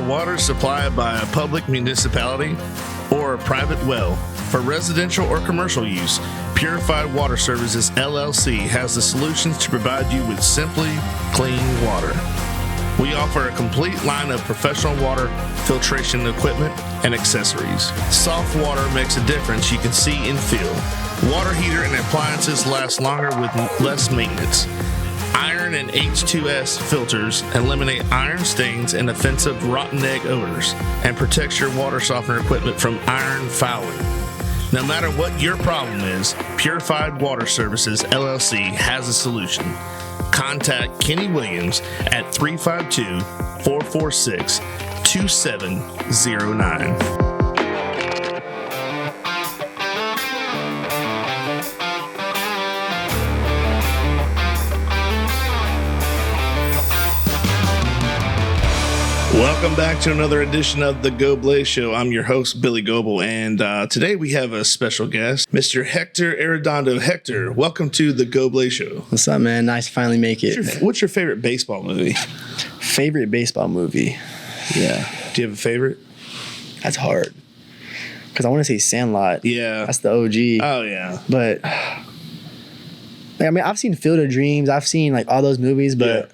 water supplied by a public municipality or a private well for residential or commercial use, Purified Water Services LLC has the solutions to provide you with simply clean water. We offer a complete line of professional water filtration equipment and accessories. Soft water makes a difference you can see and feel. Water heater and appliances last longer with less maintenance. Iron and H2S filters eliminate iron stains and offensive rotten egg odors and protects your water softener equipment from iron fouling. No matter what your problem is, Purified Water Services LLC has a solution. Contact Kenny Williams at 352-446-2709. Welcome back to another edition of the Goblay Show. I'm your host, Billy Goble, and today we have a special guest, Mr. Hector Arredondo. Hector, welcome to the Goblay Show. What's up, man? Nice to finally make it. What's your favorite baseball movie? Favorite baseball movie? Yeah. Do you have a favorite? That's hard. Because I want to say Sandlot. Yeah. That's the OG. Oh, yeah. But, I mean, I've seen Field of Dreams. I've seen, like, all those movies, but... Yeah.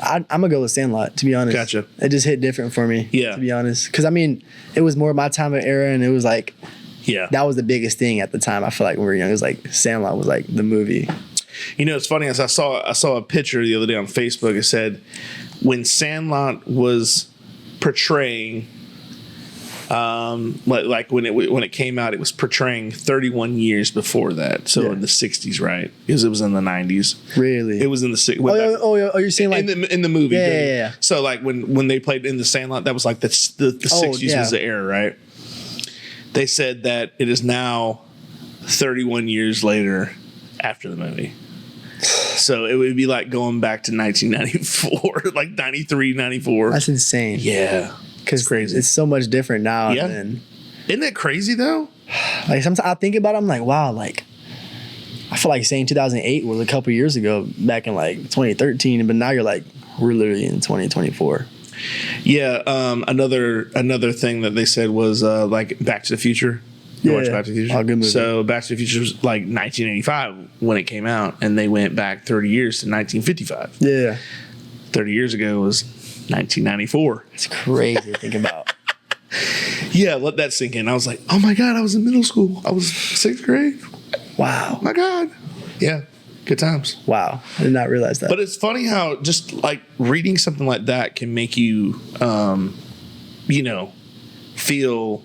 I'm going to go with Sandlot, to be honest. Gotcha. It just hit different for me, to be honest. Because, I mean, it was more my time of era, and it was like, that was the biggest thing at the time. I feel like when we were young, it was like Sandlot was like the movie. You know, it's funny, as I saw a picture the other day on Facebook. It said, when Sandlot was portraying, like when it came out, it was portraying 31 years before that. So in the 60s, right? Because it was in the 90s. Really? It was in the 60s. Oh, you're saying like in the movie? Yeah. So like when they played in the Sandlot, that was like the 60s was the era, right? They said that it is now 31 years later after the movie. So it would be like going back to 1994, like 93, 94. That's insane. Yeah. Because it's so much different now. Yeah. Than, isn't that crazy though? Like sometimes I think about it, I'm like, wow, like I feel like saying 2008 was a couple years ago, back in like 2013, but now you're like, we're literally in 2024. Yeah. Another thing that they said was like Back to the Future. You watch Back to the Future? Oh, good movie. So Back to the Future was like 1985 when it came out, and they went back 30 years to 1955. Yeah. 30 years ago was 1994. It's crazy to think about. Yeah, let that sink in. I was like, oh my God, I was in middle school. I was 6th grade. Wow. My God. Yeah, good times. Wow. I did not realize that. But it's funny how just like reading something like that can make you, feel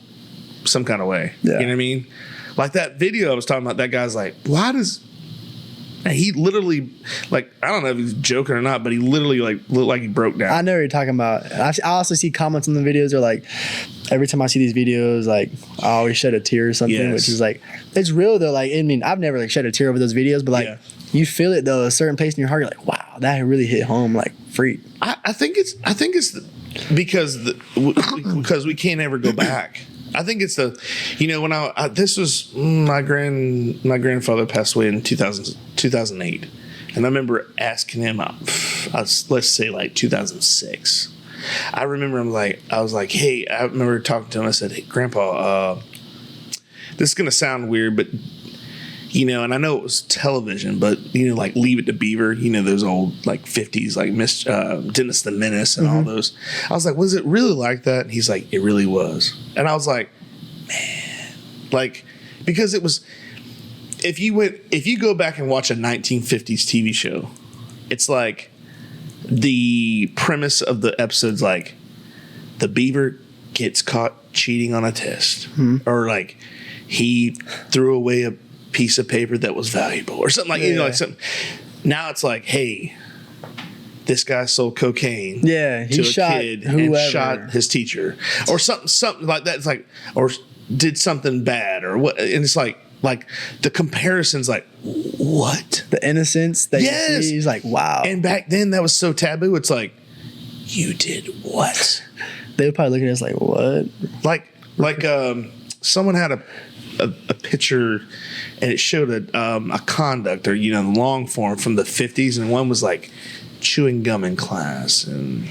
some kind of way. Yeah. You know what I mean? Like that video I was talking about, that guy's like, why does... And he literally, like, I don't know if he's joking or not, but he literally, like, looked like he broke down. I know what you're talking about. I also see comments on the videos are like, every time I see these videos, like, I always shed a tear or something, which is like, it's real though. Like, I mean, I've never like shed a tear over those videos, but like, you feel it though, a certain place in your heart, you're like, wow, that really hit home, like, freak. I think it's because we can't ever go back. I think it's when this was my grandfather passed away in 2008, and I remember asking him, let's say like 2006. I remember I was like, hey, I remember talking to him. I said, hey, Grandpa, this is gonna sound weird, but and I know it was television, but like Leave It to Beaver, those old like 50s, like Dennis the Menace and all those. I was like, was it really like that? And he's like, it really was. And I was like, man, like, because it was, if you go back and watch a 1950s TV show, it's like the premise of the episode's like the beaver gets caught cheating on a test, or like he threw away a piece of paper that was valuable or something like, like something. Now it's like, hey, this guy sold cocaine he to a shot kid whoever. and shot his teacher or something like that. It's like, or did something bad or what. And it's like the comparison's like, what? The innocence that you see is like, wow. And back then that was so taboo. It's like, you did what? They would probably look at us like, what? Like someone had a picture and it showed a conduct or the long form from the 50s, and one was like chewing gum in class and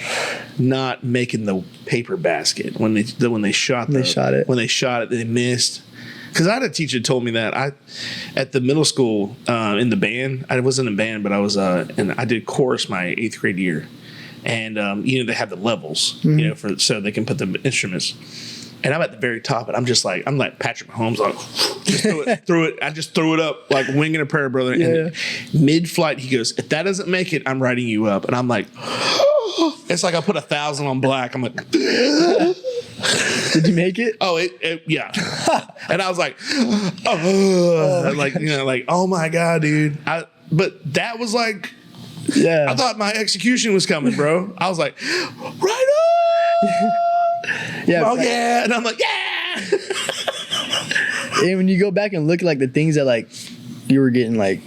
not making the paper basket when they shot it, they missed. Because I had a teacher told me that at the middle school in the band. I wasn't in band, but I was and I did chorus my 8th grade year, and they have the levels, so they can put the instruments. And I'm at the very top, and I'm like Patrick Mahomes, like just throw it. I just throw it up like winging a prayer, brother. Yeah. And mid-flight, he goes, "If that doesn't make it, I'm writing you up." And I'm like, it's like I put 1,000 on black. I'm like. Did you make it? Oh, yeah. And I was like, oh my God, dude. But that was like, yeah. I thought my execution was coming, bro. I was like, right on. Yeah. Oh, yeah. And I'm like, yeah. And when you go back and look at like the things that like you were getting like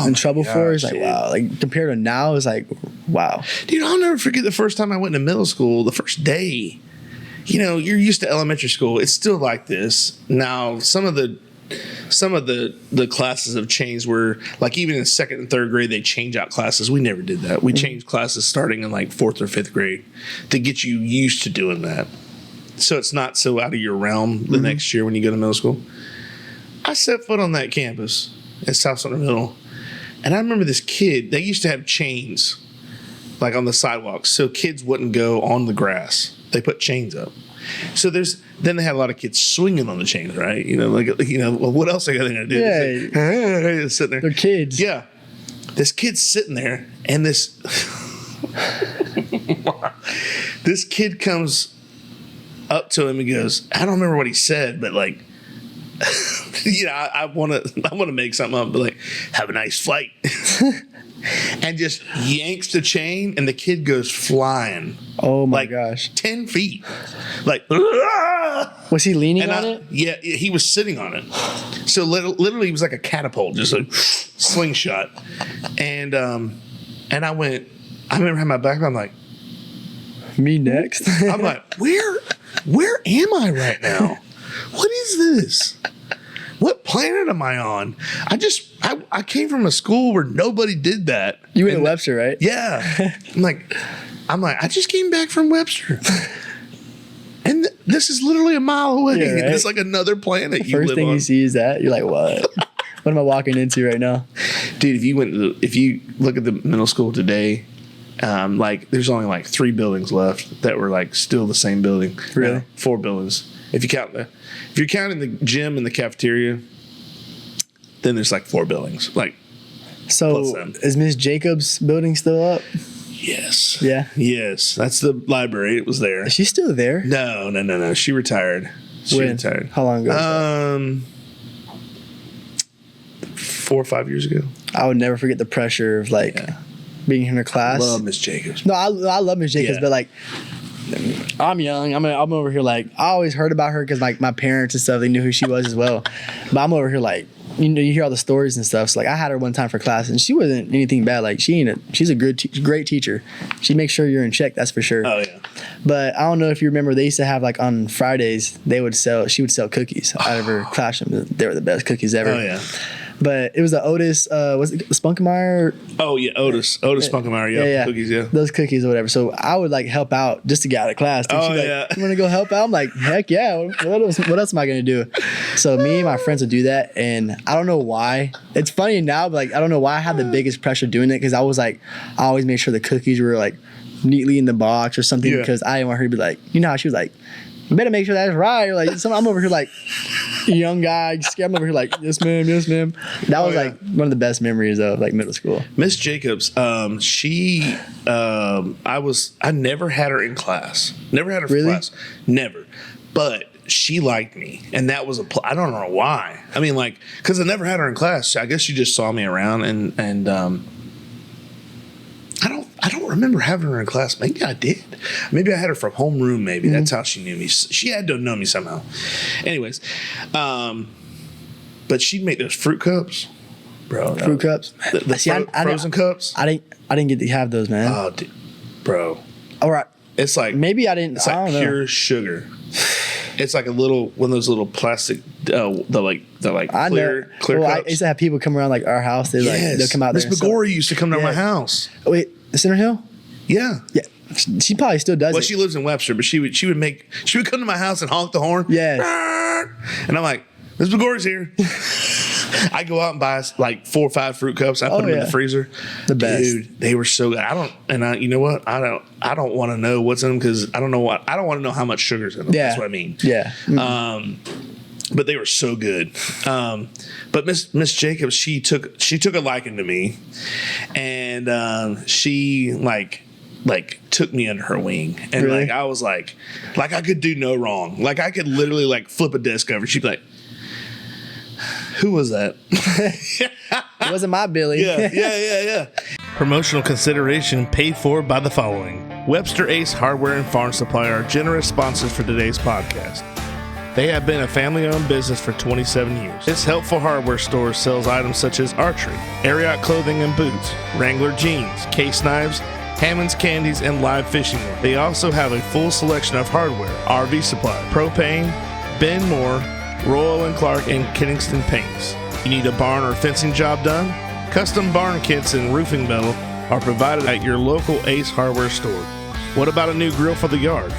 in trouble for, it's like, dude. Wow. Like compared to now, it's like, wow. Dude, I'll never forget the first time I went to middle school, the first day. You're used to elementary school. It's still like this. Now, some of the classes have changed where, like, even in 2nd and 3rd grade, they change out classes. We never did that. We changed classes starting in, like, 4th or 5th grade to get you used to doing that. So it's not so out of your realm the next year when you go to middle school. I set foot on that campus at South Central Middle, and I remember this kid. They used to have chains, like, on the sidewalks, so kids wouldn't go on the grass. They put chains up. So then they had a lot of kids swinging on the chains, right? Well, what else are they going to do? Yeah. Sitting there. They're kids. Yeah. This kid's sitting there, and this kid comes up to him and goes, I don't remember what he said, but like, I want to make something up, but like, have a nice flight. And just yanks the chain, and the kid goes flying. Oh my like gosh! 10 feet. Like, was he leaning on it? Yeah, he was sitting on it. So literally, he was like a catapult, just like slingshot. And I remember having my back. I'm like, me next. I'm like, where am I right now? What is this? What planet am I on? I came from a school where nobody did that. You went to Webster, right? Yeah. I'm like, I just came back from Webster. And this is literally a mile away. Yeah, right? It's like another planet you live on. First thing you see is that. You're like, what? What am I walking into right now? Dude, if you look at the middle school today, there's only like 3 buildings left that were like still the same building. Really? No, 4 buildings. If you're counting the gym and the cafeteria, then there's like 4 buildings. Like, so is Miss Jacobs' building still up? Yes. Yeah. Yes, that's the library. It was there. Is she still there? No. She retired. Retired. How long ago? Was that? 4 or 5 years ago. I would never forget the pressure of being in her class. I love Miss Jacobs. No, I love Miss Jacobs, but like, I'm young. I'm over here like, I always heard about her because like my parents and stuff, they knew who she was as well. But I'm over here like, you hear all the stories and stuff. So like, I had her one time for class, and she wasn't anything bad. Like, she's a great teacher. She makes sure you're in check. That's for sure. Oh yeah. But I don't know if you remember, they used to have like on Fridays she would sell cookies out of her classroom. They were the best cookies ever. Oh yeah. But it was the Otis, was it Spunkemeyer? Oh yeah, Otis Spunkemeyer, yeah, cookies, yeah, those cookies or whatever. So I would like help out just to get out of class. She'd like, you want to go help out? I'm like, heck yeah. What else am I gonna do? So me and my friends would do that, and I don't know why. It's funny now, but like I don't know why I had the biggest pressure doing it, because I was like, I always made sure the cookies were like neatly in the box or something, because I didn't want her to be like, how she was like, you better make sure that's right. Or like, I'm over here like, young guy, I'm over here like, yes ma'am. That was like one of the best memories of like middle school. Miss Jacobs, I never had her in class. Never had her for class. Never. But she liked me, and that was I don't know why. I mean, like, because I never had her in class. I guess she just saw me around, and I don't remember having her in class. Maybe I did. Maybe I had her from homeroom. Maybe that's how she knew me. She had to know me somehow. Anyways, but she'd make those fruit cups, bro. Fruit cups, the frozen cups. I didn't get to have those, man. Oh, dude, bro. All right. It's like maybe I didn't. It's like pure sugar. It's like a little one of those little plastic, the clear well, I cups. used to have people come around like our house. They'll come out Miss there. McGorry used to come to my house. Wait, the Center Hill? Yeah. Yeah. She probably still does it. She lives in Webster, but she would come to my house and honk the horn. Yeah. And I'm like, Miss McGorry's here. I go out and buy like 4 or 5 fruit cups. I put them in the freezer. The best. Dude, they were so good. You know what? I don't want to know what's in them because I don't want to know how much sugar's in them. Yeah. That's what I mean. Yeah. But they were so good. But Miss Jacobs, she took a liking to me, and she took me under her wing, and Really? I was like I could do no wrong. Like I could literally flip a desk over. She'd be like, "Who was that?" It wasn't my Billy. Yeah. Promotional consideration paid for by the following: Webster Ace Hardware and Farm Supply are generous sponsors for today's podcast. They have been a family-owned business for 27 years. This helpful hardware store sells items such as archery, Ariat clothing and boots, Wrangler jeans, case knives, Hammond's candies, and live fishing gear. They also have a full selection of hardware, RV supply, propane, Ben Moore, Royal & Clark, and Kingston paints. You need a barn or fencing job done? Custom barn kits and roofing metal are provided at your local Ace Hardware store. What about a new grill for the yard?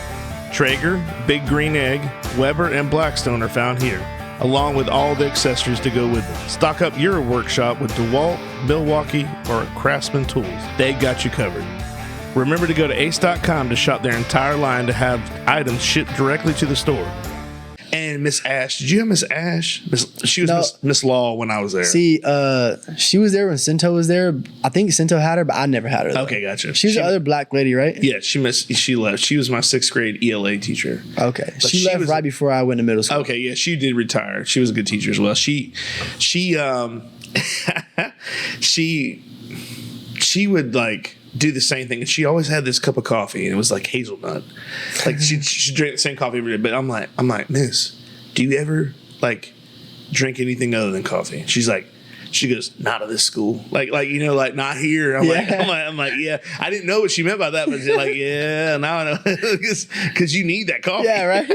Traeger, Big Green Egg, Weber, and Blackstone are found here, along with all the accessories to go with them. Stock up your workshop with DeWalt, Milwaukee, or Craftsman tools. They got you covered. Remember to go to ace.com to shop their entire line to have items shipped directly to the store. And Miss Ash, did you have Miss Ash? She was Miss Law when I was there. See, she was there when Cinto was there. I think Cinto had her, but I never had her. Though. Okay, gotcha. She was the other black lady, right? Yeah, she left. She was my 6th grade ELA teacher. Okay, she left right before I went to middle school. Okay, yeah, she did retire. She was a good teacher as well. She would do the same thing, and she always had this cup of coffee, and it was like hazelnut. She drank the same coffee every day. But I'm like, Miss, do you ever drink anything other than coffee? She goes, not at this school, not here. I'm like, yeah. I didn't know what she meant by that, but she's like, yeah, now I know, because you need that coffee. Yeah, right.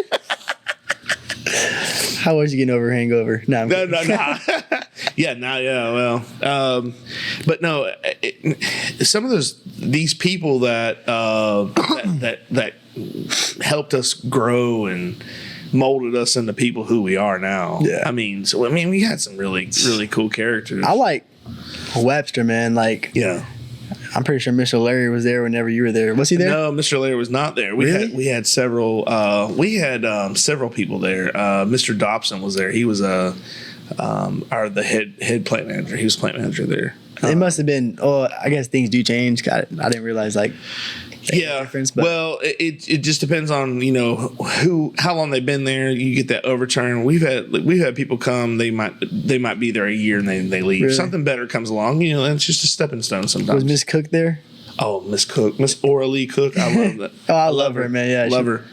How was you getting over a hangover? No. Yeah, well, but no, some of these people that helped us grow and molded us into people who we are now. Yeah. We had some really, really cool characters. I like Webster, man. Yeah. I'm pretty sure Mr. Larry was there whenever you were there. Was he there? No, Mr. Larry was not there. We had several people there. Mr. Dobson was there. He was the head plant manager. He was plant manager there. It must have been. Oh, I guess things do change. I didn't realize difference. But. Well, it just depends on how long they've been there. You get that overturn. We've had people come. They might be there a year and they leave. Really? Something Something better comes along. And it's just a stepping stone sometimes. Was Miss Cook there? Oh, Miss Cook, Miss Oralee Cook. I love that. Oh, I love her, man. Yeah, love her.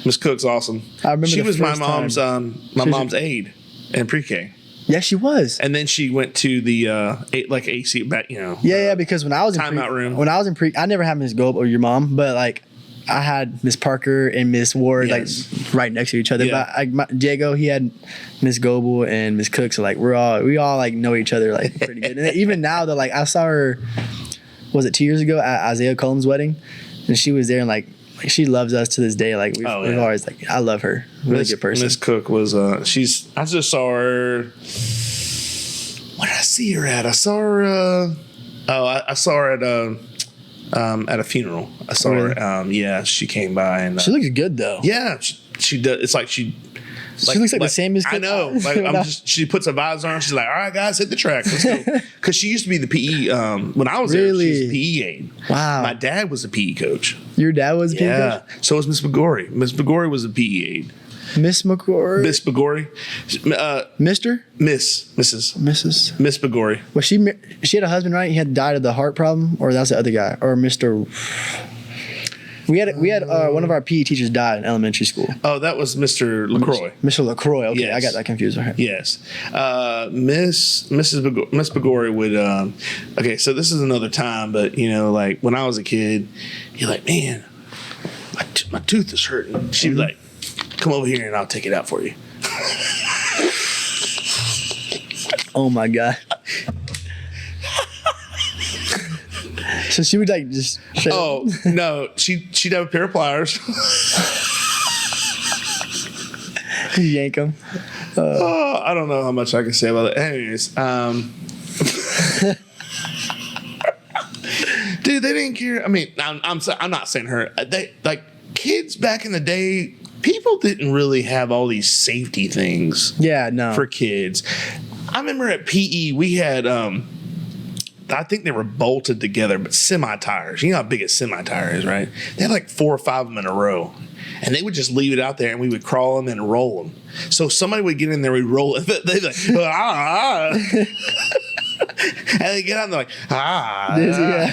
Miss Cook's awesome. I remember she was my mom's mom's aide in pre-K. Yeah, she was. And then she went to the AC back, Yeah, because when I was in timeout room. When I was in pre, I never had Miss Gob or your mom, but I had Miss Parker and Miss Ward right next to each other. Yeah. But Diego, he had Miss Goble and Miss Cook, so we all know each other pretty good. And even now that I saw her, was it 2 years ago at Isaiah Cullum's wedding, and she was there and she loves us to this day. We've always I love her. Really good person. Miss Cook was I just saw her. What did I see her at? I saw her. I saw her at a funeral. I saw her. She came by and she looks good though. Yeah, she does. It's like she. She looks like the same as I know. She puts her vibes on. She's like, all right, guys, hit the track. Let's go. Because she used to be the PE. When I was there, she was the PE aide. Wow. My dad was a PE coach. Your dad was a PE coach? So was Miss McGorry. Miss McGorry was a PE aide. Miss McGorry? Miss McGorry. Mr.? Mrs. Miss McGorry. Was she had a husband, right? He had died of the heart problem? Or that's the other guy? Or Mr. We had one of our PE teachers died in elementary school. Oh, that was Mr. LaCroix. Mr. LaCroix. Okay, yes. I got that confused. Right. Yes. Miss McGorry would. Okay, so this is another time, but when I was a kid, you're like, man, my tooth is hurting. She'd be like, come over here and I'll take it out for you. Oh my God. So she would like just. Oh no, she'd have a pair of pliers. Yank them. I don't know how much I can say about it. Anyways, dude, they didn't care. I mean, I'm not saying her. They like kids back in the day. People didn't really have all these safety things. Yeah, no. For kids, I remember at PE we had. I think they were bolted together, but semi tires. You know how big a semi tire is, right? They had like 4 or 5 of them in a row. And they would just leave it out there, and we would crawl them and roll them. So somebody would get in there, we'd roll it. They'd be like, ah. And they get out, and they're like, ah. Yeah.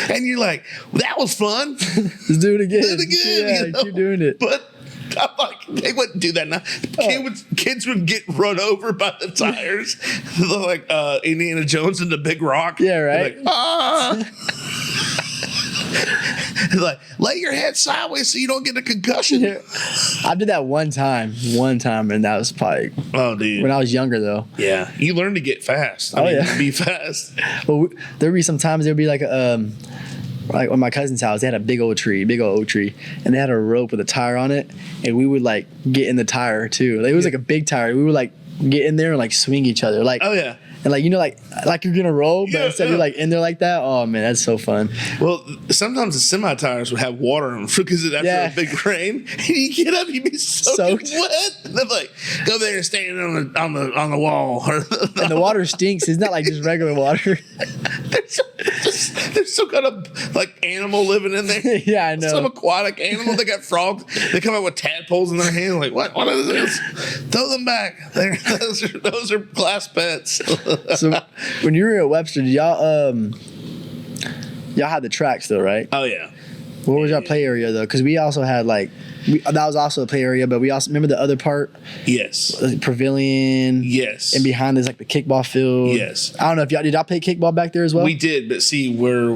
And you're like, well, that was fun. Let's do it again. Do it again. Yeah, you know? keep doing it. But I'm like, they wouldn't do that now. Kids would get run over by the tires. Like Indiana Jones and the Big Rock. Yeah, right. Like, ah. Like, lay your head sideways so you don't get a concussion. Yeah. I did that one time, and that was probably when I was younger, though. Yeah, you learn to get fast. I mean, be fast. Well, there'd be sometimes there'd be like like on my cousin's house, they had a big old oak tree, and they had a rope with a tire on it, and we would like get in the tire too. Like, it was like a big tire. We would like get in there and like swing each other, like. Oh yeah. And like, you know, like you're gonna roll, but instead you're like in there like that. Oh man, that's so fun. Well, sometimes the semi tires would have water in them because after a big rain, and you get up, you'd be soaked wet. And they're like, go there and stand on the wall. And the water stinks. It's not like just regular water. There's some kind of like animal living in there. Yeah, I know. Some aquatic animal. They got frogs. They come out with tadpoles in their hand. Like, what is this? Throw them back. Those are glass pets. So when you were at Webster, did y'all had the track still, right? Oh yeah. What was your play area though? Because we also had like that was also a play area, but we also remember the other part. Yes. The pavilion. Yes. And behind there's like the kickball field. Yes. I don't know if did y'all play kickball back there as well? We did, but see where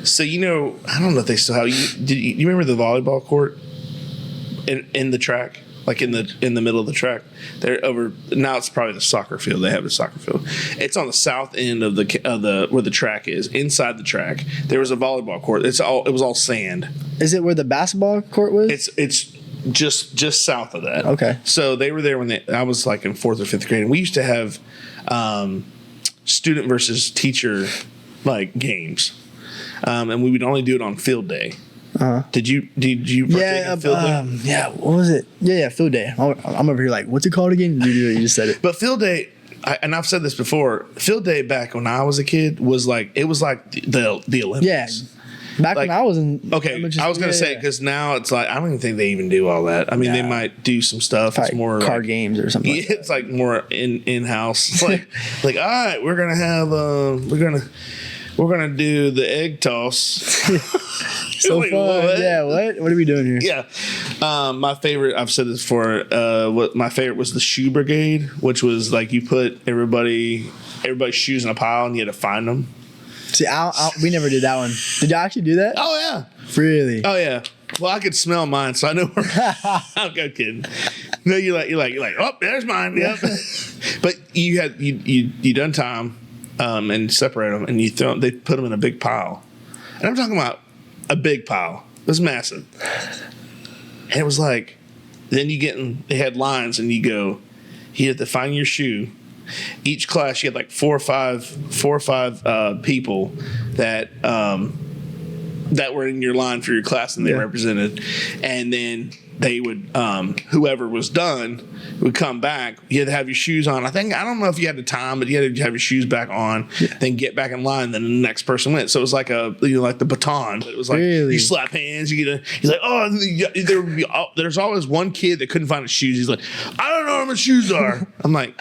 so you know, I don't know if they still have. You remember the volleyball court in the track? Like in the middle of the track, they're over now. It's probably the soccer field. They have the soccer field. It's on the south end of the where the track is. Inside the track, there was a volleyball court. It was all sand. Is it where the basketball court was? It's just south of that. Okay. So they were there when I was like in 4th or 5th grade, and we used to have student versus teacher like games, and we would only do it on field day. Uh-huh. Did you partake in field day? Yeah, what was it? Yeah, field day. I'm over here like, what's it called again? You just said it. But field day, and I've said this before, field day back when I was a kid was like the Olympics. Yeah. Back when I was in... Okay, I was going to say, because now it's like, I don't even think they even do all that. I mean, they might do some stuff. It's more card like, games or something. Yeah, like it's like more in-house. Like, all right, we're going to have... We're gonna do the egg toss. So fun. What? Yeah. What are we doing here? Yeah. My favorite. I've said this before. What my favorite was the shoe brigade, which was like you put everybody's shoes in a pile and you had to find them. See, we never did that one. Did y'all actually do that? Oh yeah. Really? Oh yeah. Well, I could smell mine, so I know where. I'm kidding. No, you're like, oh, there's mine. Yep. But you done time. And separate them, and they put them in a big pile. And I'm talking about a big pile. It was massive. And it was like, then they had lines, and you had to find your shoe. Each class, you had like four or five people that were in your line for your class, and they represented. And then they would, whoever was done would come back. You had to have your shoes on. I don't know if you had the time, but you had to have your shoes back on, then get back in line, then the next person went. So it was like like the baton, but it was like you slap hands, he's like, there's always one kid that couldn't find his shoes. He's like, I don't know where my shoes are. I'm like,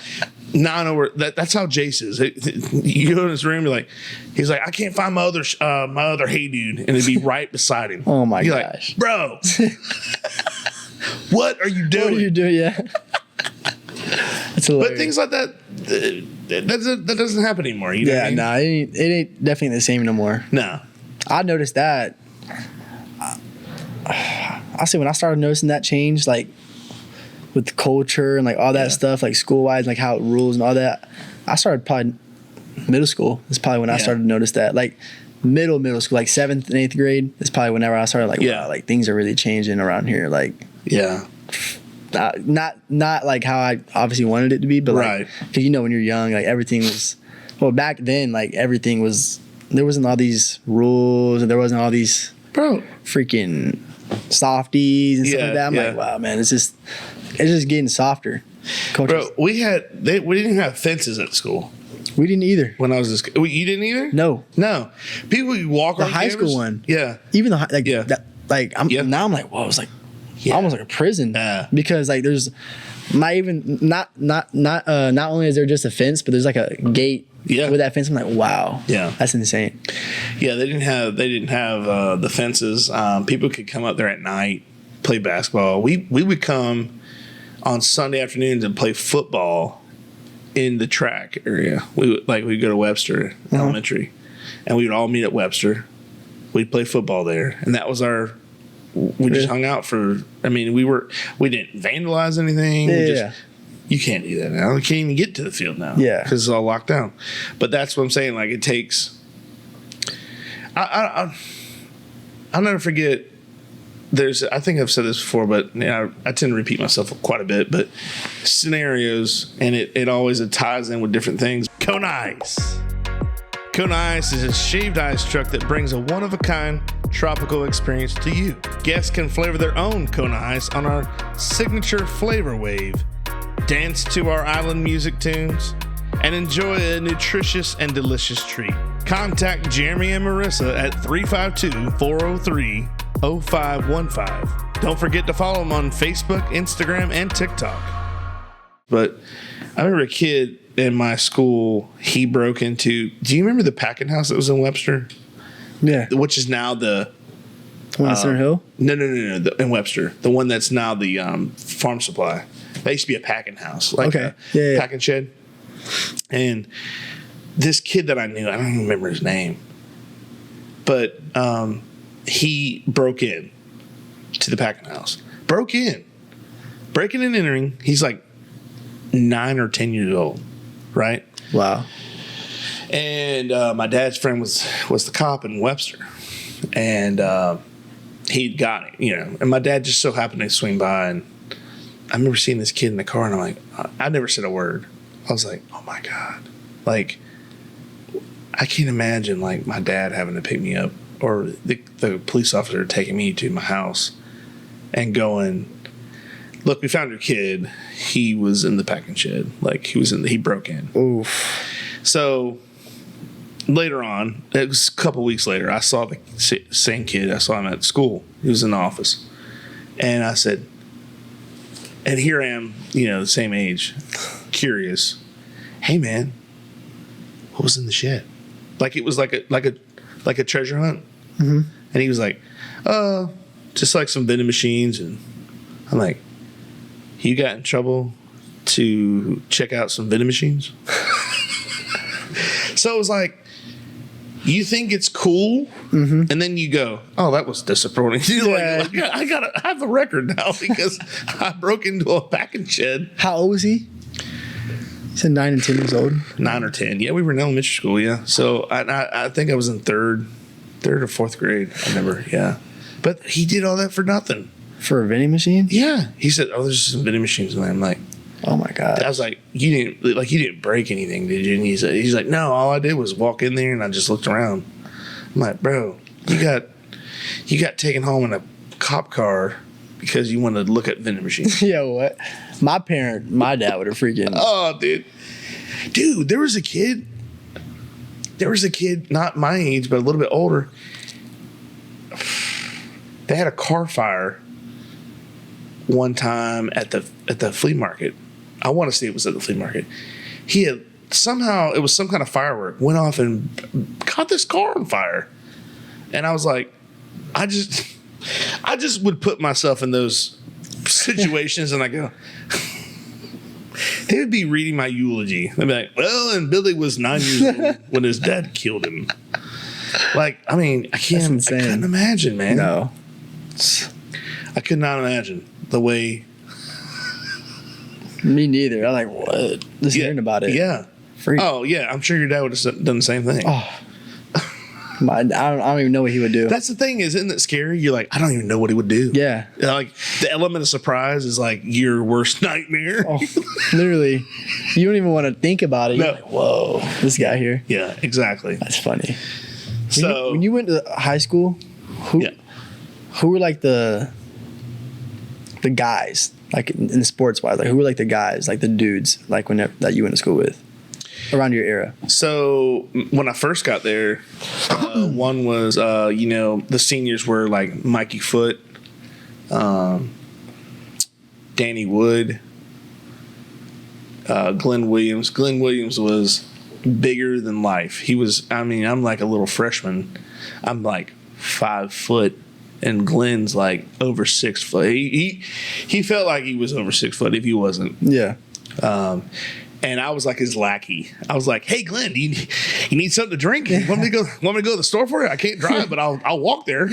no, I know where. That's how Jace is. You go in his room, he's like, I can't find my other hey dude, and it'd be right beside him. Oh my gosh, like, bro, what are you doing? What are you doing? Yeah, it's hilarious. But things like that doesn't happen anymore. You know what I mean? No, it ain't definitely the same no more. No, I noticed that. I say when I started noticing that change, like with the culture and like all that stuff, like school wise, like how it rules and all that, I started probably middle school. Is probably when I started to notice that. Like middle school, like 7th and 8th grade is probably whenever I started like, wow, like things are really changing around here. Like, not like how I obviously wanted it to be, but like, because you know when you're young, like everything was, well, back then, like everything was, there wasn't all these rules and there wasn't all these freaking softies and stuff like that. I'm like, wow, man, it's just getting softer. Bro, we didn't have fences at school. We didn't either. When I was you didn't either? No. People would walk the on high campus. School one. Yeah. Even the now I'm like, whoa, it's like almost like a prison. Because like there's not only is there just a fence, but there's like a gate with that fence. I'm like, wow. Yeah. That's insane. Yeah, they didn't have the fences. People could come up there at night, play basketball. We would come on Sunday afternoons and play football in the track area. We'd go to Webster Elementary, and we would all meet at Webster. We'd play football there, and that was we just hung out for. I mean, we didn't vandalize anything. You can't do that now. You can't even get to the field now. Because it's all locked down. But that's what I'm saying. Like it takes. I'll never forget. I think I've said this before, but I tend to repeat myself quite a bit. But scenarios, and it always ties in with different things. Kona Ice. Kona Ice is a shaved ice truck that brings a one-of-a-kind tropical experience to you. Guests can flavor their own Kona Ice on our signature flavor wave, dance to our island music tunes, and enjoy a nutritious and delicious treat. Contact Jeremy and Marissa at 352-403-0515. Don't forget to follow them on Facebook, Instagram, and TikTok. But I remember a kid in my school, he broke into, do you remember the packing house that was in Webster? Yeah. Which is now the one in Center Hill? No, in Webster. The one that's now the farm supply. That used to be a packing house. Like a packing shed. And this kid that I knew, I don't even remember his name, but he broke in to the packing house. Breaking and entering. He's like 9 or 10 years old, right? Wow. And my dad's friend was the cop in Webster, and he'd got it, And my dad just so happened to swing by, and I remember seeing this kid in the car, and I'm like, I never said a word. I was like, oh my God, like I can't imagine like my dad having to pick me up or the police officer taking me to my house and going, look, we found your kid. He was in the packing shed. Like he broke in. Oof. So later on, it was a couple weeks later, I saw the same kid. I saw him at school. He was in the office. And I said, and here I am, the same age, curious. Hey man, what was in the shed? Like it was like a treasure hunt. Mm-hmm. And he was like, just like some vending machines. And I'm like, you got in trouble to check out some vending machines? So it was like, you think it's cool, and then you go, "Oh, that was disappointing." Like, I have a record now because I broke into a packing shed. How old was he? He said 9 and 10 years old. 9 or 10. Yeah, we were in elementary school. Yeah, so I think I was in third or fourth grade. I remember. Yeah, but he did all that for nothing. For a vending machine? Yeah, he said, "Oh, there's some vending machines." And I'm like, "Oh my God!" I was like, "You didn't break anything, did you?" And he's like, "No, all I did was walk in there and I just looked around." I'm like, "Bro, you got taken home in a cop car because you wanted to look at vending machines." Yeah, what? My dad would have freaking. Oh, dude, there was a kid, not my age but a little bit older. They had a car fire one time at the flea market. I want to say it was at the flea market. He had somehow, it was some kind of firework, went off and caught this car on fire. And I was like, I just would put myself in those situations and I go, they would be reading my eulogy. They'd be like, well, and Billy was 9 years old when his dad killed him. Like, I mean, I couldn't imagine, man. No. I could not imagine the way. Me neither. I'm like, what? Just hearing about it. Yeah. Freak. Oh yeah, I'm sure your dad would have done the same thing. Oh. I don't even know what he would do. That's the thing, isn't it scary? You're like, I don't even know what he would do. Yeah. Like the element of surprise is like your worst nightmare. Oh, literally, you don't even want to think about it. You're No. like, whoa, this guy here. Yeah, exactly. That's funny. So When you went to high school, who were like the guys, like in the sports wise, like who were like the guys, like the dudes, like that you went to school with around your era? So when I first got there, one was the seniors were like Mikey Foote, Danny Wood, Glenn Williams. Glenn Williams was bigger than life. He was. I mean, I'm like a little freshman. I'm like 5 foot. And Glenn's like over 6 foot. He felt like he was over 6 foot if he wasn't. Yeah. And I was like his lackey. I was like, "Hey, Glenn, do you need something to drink? Want me to go to the store for you? I can't drive, but I'll walk there.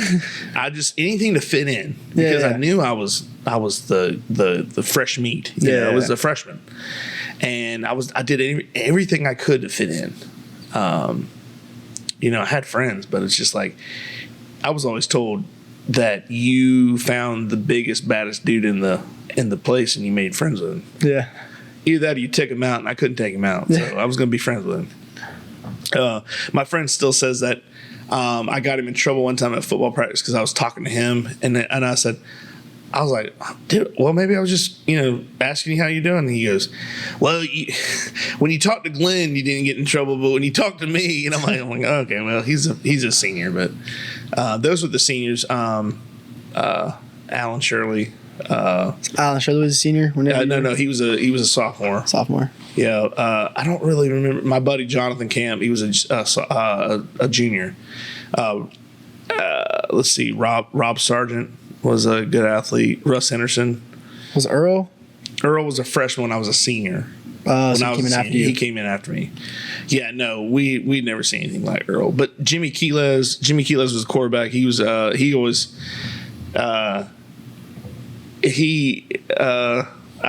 I just anything to fit in because I knew I was the fresh meat. I was a freshman, and I did everything I could to fit in. I had friends, but it's just like I was always told that you found the biggest, baddest dude in the place, and you made friends with him. Yeah. Either that or you took him out, and I couldn't take him out. So I was going to be friends with him. My friend still says that I got him in trouble one time at football practice because I was talking to him, and I said, I was like, dude, well, maybe I was just, asking you how you doing. And he goes, well, when you talked to Glenn, you didn't get in trouble, but when you talked to me, and I'm like, okay, well, he's a senior. But those were the seniors. Alan Shirley. Alan Shirley was a senior? No, he was a sophomore. Sophomore. Yeah, I don't really remember. My buddy Jonathan Camp, he was a junior. Let's see, Rob Sargent was a good athlete. Russ Henderson. Was Earl? Earl was a freshman when I was a senior. So he came in after you. He came in after me. Yeah, no, we'd never seen anything like Earl. But Jimmy Quiles was a quarterback. He was I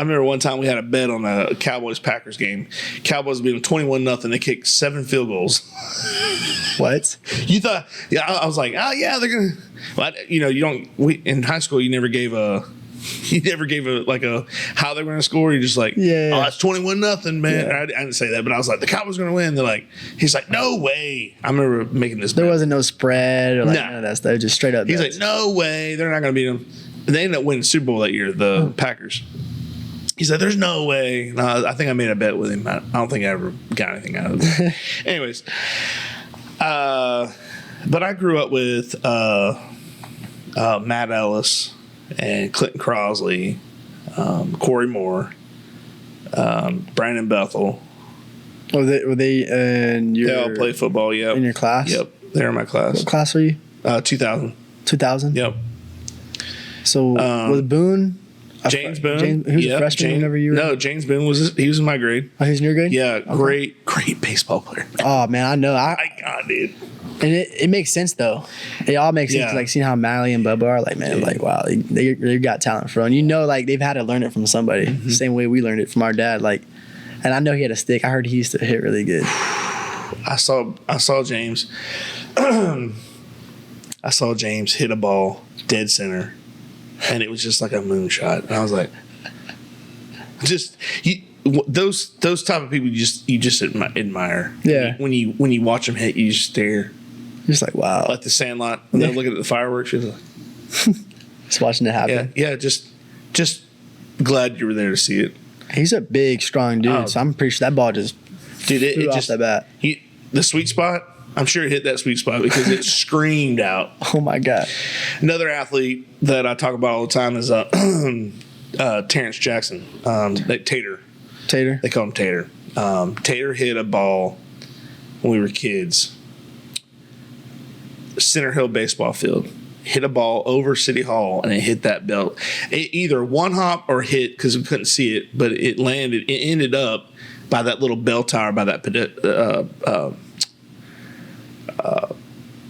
remember one time we had a bet on a Cowboys-Packers game. Cowboys beat them 21-0. They kicked 7 field goals. What? You thought? Yeah, I was like, oh yeah, they're gonna. Well, you don't. In high school, you never gave a how they're going to score. You're just like, oh, it's 21-0, man. Yeah. I didn't say that, but I was like, the Cowboys are going to win. They're like, he's like, no way. I remember making this. There wasn't no spread or none of that stuff. Just straight up. He's bets. like, no way. They're not going to beat them. They ended up winning the Super Bowl that year, the Packers. He said, there's no way. No, I think I made a bet with him. I don't think I ever got anything out of it. Anyways. But I grew up with Matt Ellis and Clinton Crosley, Corey Moore, Brandon Bethel. Were they in your... They all play football, yep. In your class? Yep, they're in my class. What class were you? 2000. 2000? Yep. So, was Boone... James Boone. He was a freshman whenever you were... No, James Boone was in my grade. Oh, he was in your grade? Yeah, great baseball player. Oh, man, I know. My God, dude. And it makes sense, though. It all makes sense. Like, seeing how Mally and Bubba are, like, man, like, wow, they've got talent for it. And like, they've had to learn it from somebody. Mm-hmm. Same way we learned it from our dad. Like, and I know he had a stick. I heard he used to hit really good. I saw James. I saw James hit a ball dead center, and it was just like a moonshot. And I was like, those type of people you just admire. Yeah. When you watch them hit, you just stare. You're just like, wow. Like the Sandlot when they're looking at the fireworks. You're like, just watching it happen. Yeah. Just glad you were there to see it. He's a big, strong dude, so I'm pretty sure that ball just flew off the bat. The sweet spot. I'm sure it hit that sweet spot because it screamed out. Oh my God! Another athlete that I talk about all the time is Terrence Jackson. Tater. Tater. They call him Tater. Tater hit a ball when we were kids. Center Hill baseball field. Hit a ball over City Hall and it hit that belt. It either one hop or hit because we couldn't see it, but it landed. It ended up by that little bell tower by that.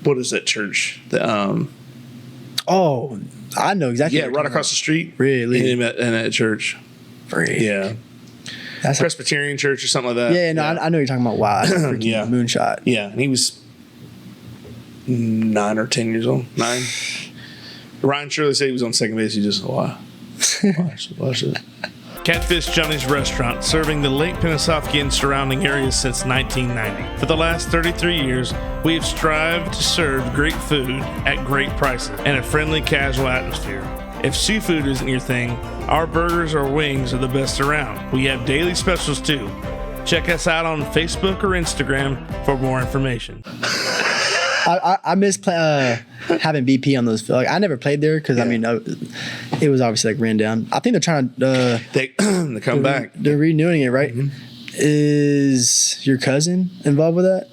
What is that church? I know exactly. Yeah, right across the street. Really? In that church. Yeah. That's Presbyterian church or something like that. Yeah, no, I know you're talking about. Wow, that's a freaking moonshot. Yeah, and he was 9 or 10 years old. 9. Ryan Shirley said he was on second base. He just watch it. Catfish Johnny's Restaurant, serving the Lake Pennsauken and surrounding areas since 1990. For the last 33 years, we have strived to serve great food at great prices and a friendly, casual atmosphere. If seafood isn't your thing, our burgers or wings are the best around. We have daily specials too. Check us out on Facebook or Instagram for more information. I miss having BP on those. Like, I never played there because I mean it was obviously like ran down. I think they're trying to they come back. They're renewing it, right? Mm-hmm. Is your cousin involved with that?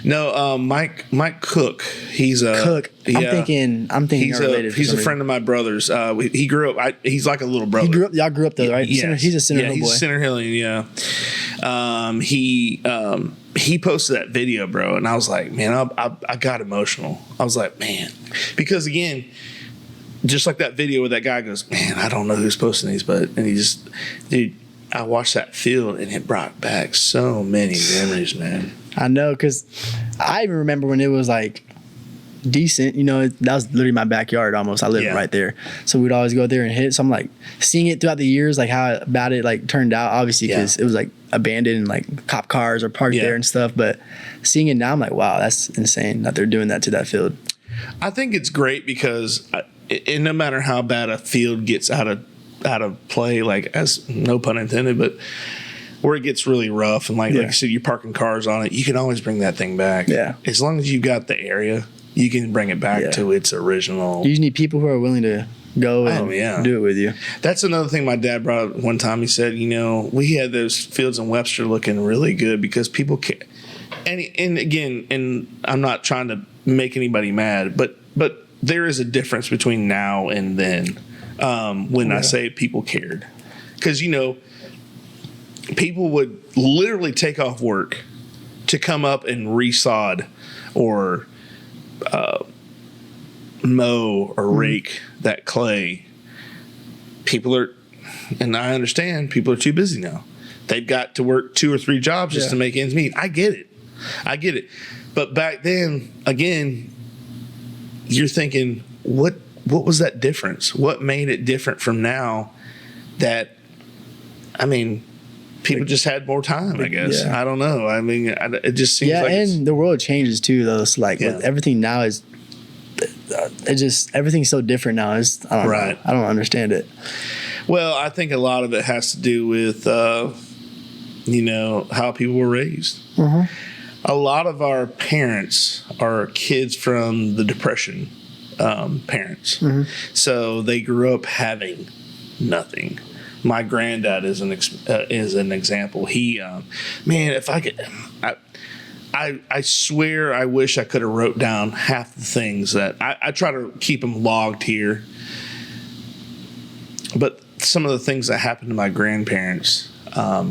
No, Mike Cook. He's a Cook. I'm thinking. He's a friend of my brother's. He grew up. He's like a little brother. Y'all grew up though, right? Yes. He's a Center Hill boy. He's a Center Hillian. Yeah. He posted that video, bro, and I was like, man, I got emotional. I was like, man, because again, just like that video where that guy goes, man, I don't know who's posting these, and he just, dude. I watched that field and it brought back so many memories, man. I know, because I even remember when it was like decent, that was literally my backyard almost. I lived right there. So we'd always go there and hit. So I'm like seeing it throughout the years, like how bad it like turned out, obviously, because it was like abandoned and like cop cars are parked there and stuff. But seeing it now, I'm like, wow, that's insane that they're doing that to that field. I think it's great because no matter how bad a field gets out of play, like, as no pun intended, but where it gets really rough and like I said, you're parking cars on it, you can always bring that thing back. Yeah. As long as you've got the area, you can bring it back to its original. You just need people who are willing to go and do it with you. That's another thing my dad brought up one time. He said, we had those fields in Webster looking really good because people can. And again, and I'm not trying to make anybody mad, but there is a difference between now and then. When I say people cared, because people would literally take off work to come up and resod or mow or rake that clay. And I understand people are too busy now. They've got to work 2 or 3 jobs just to make ends meet. I get it. But back then, again, you're thinking, what was that difference? What made it different from now that, people just had more time, I guess. I don't know. It just seems like and the world changes too, though. So like with everything now is, everything's so different now. I don't understand it. Well, I think a lot of it has to do with, how people were raised. Mm-hmm. A lot of our parents are kids from the Depression. Parents. Mm-hmm. So they grew up having nothing. My granddad is an example. He, if I could, I swear I wish I could have wrote down half the things that I try to keep them logged here. But some of the things that happened to my grandparents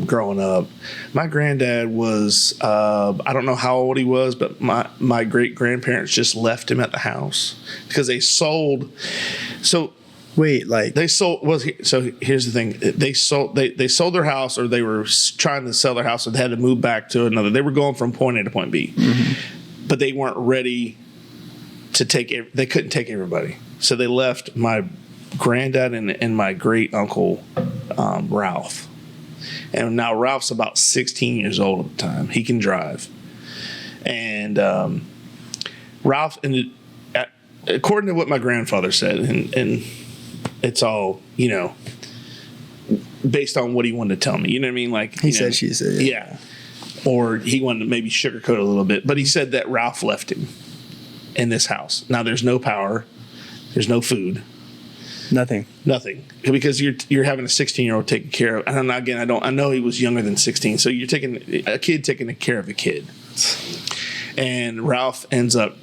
growing up. My granddad was, I don't know how old he was, but my great grandparents just left him at the house because they sold. So they sold. Well, so here's the thing: they sold their house, or they were trying to sell their house, so they had to move back to another. They were going from point A to point B, but they weren't ready to take. They couldn't take everybody, so they left my granddad and my great uncle Ralph. And now Ralph's about 16 years old at the time. He can drive. And Ralph, according to what my grandfather said, and it's all, based on what he wanted to tell me. You know what I mean? Like he said, she said. Yeah. Or he wanted to maybe sugarcoat a little bit. But he said that Ralph left him in this house. Now, there's no power. There's no food. Nothing. Because you're having a 16-year-old taken care of. And again, I know he was younger than 16. So you're taking care of a kid. And Ralph ends up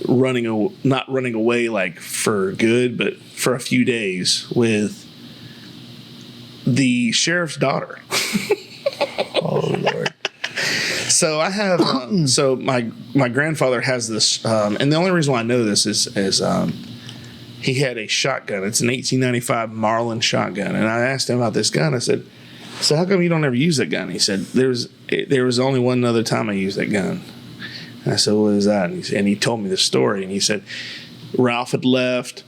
not running away like for good, but for a few days with the sheriff's daughter. Oh Lord. So I have so my grandfather has this, and the only reason why I know this is he had a shotgun. It's an 1895 Marlin shotgun. And I asked him about this gun. I said, so how come you don't ever use that gun? He said, there was only one other time I used that gun. And I said, what is that? And he told me the story. And he said, Ralph had left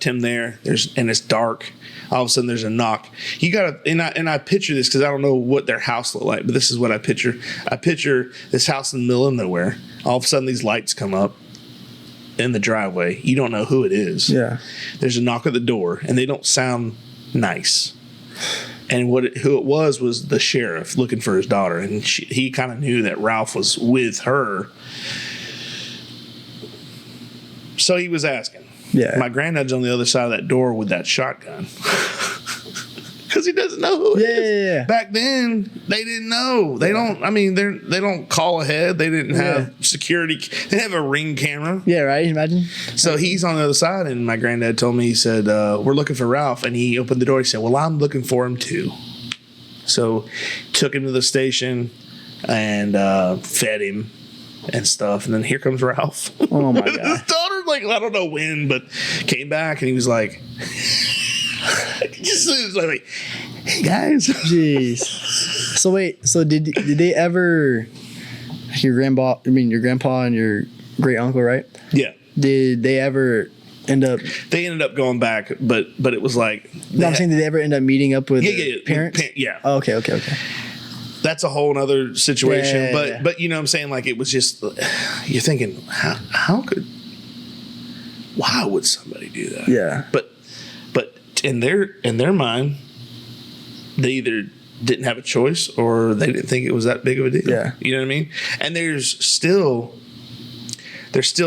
him there. And it's dark. All of a sudden, there's a knock. You gotta, and I picture this because I don't know what their house looked like, but this is what I picture. I picture this house in the middle of nowhere. All of a sudden, these lights come up in the driveway. You don't know who it is. Yeah. There's a knock at the door, and they don't sound nice. And who it was the sheriff looking for his daughter, and he kind of knew that Ralph was with her. So he was asking. Yeah. My granddad's on the other side of that door with that shotgun. Because he doesn't know who it is. Yeah. Back then, they didn't know. They don't, I mean, they don't call ahead. They didn't have security. They have a Ring camera. Yeah, right? Imagine. So he's on the other side, and my granddad told me, he said, we're looking for Ralph. And he opened the door. He said, well, I'm looking for him too. So took him to the station and fed him and stuff. And then here comes Ralph. Oh, my His God. daughter, like, I don't know when, but came back, and he was like, just was like, hey, guys. Jeez. So, wait. So, did they ever, your grandpa and your great uncle, right? Yeah. Did they ever end up? They ended up going back, but it was like. No, I'm saying, did they ever end up meeting up with parents? Yeah. Oh, okay. That's a whole other situation. Yeah. But you know what I'm saying? Like, it was just, you're thinking, why would somebody do that? Yeah. But in their mind, they either didn't have a choice or they didn't think it was that big of a deal. Yeah. You know what I mean? And there's still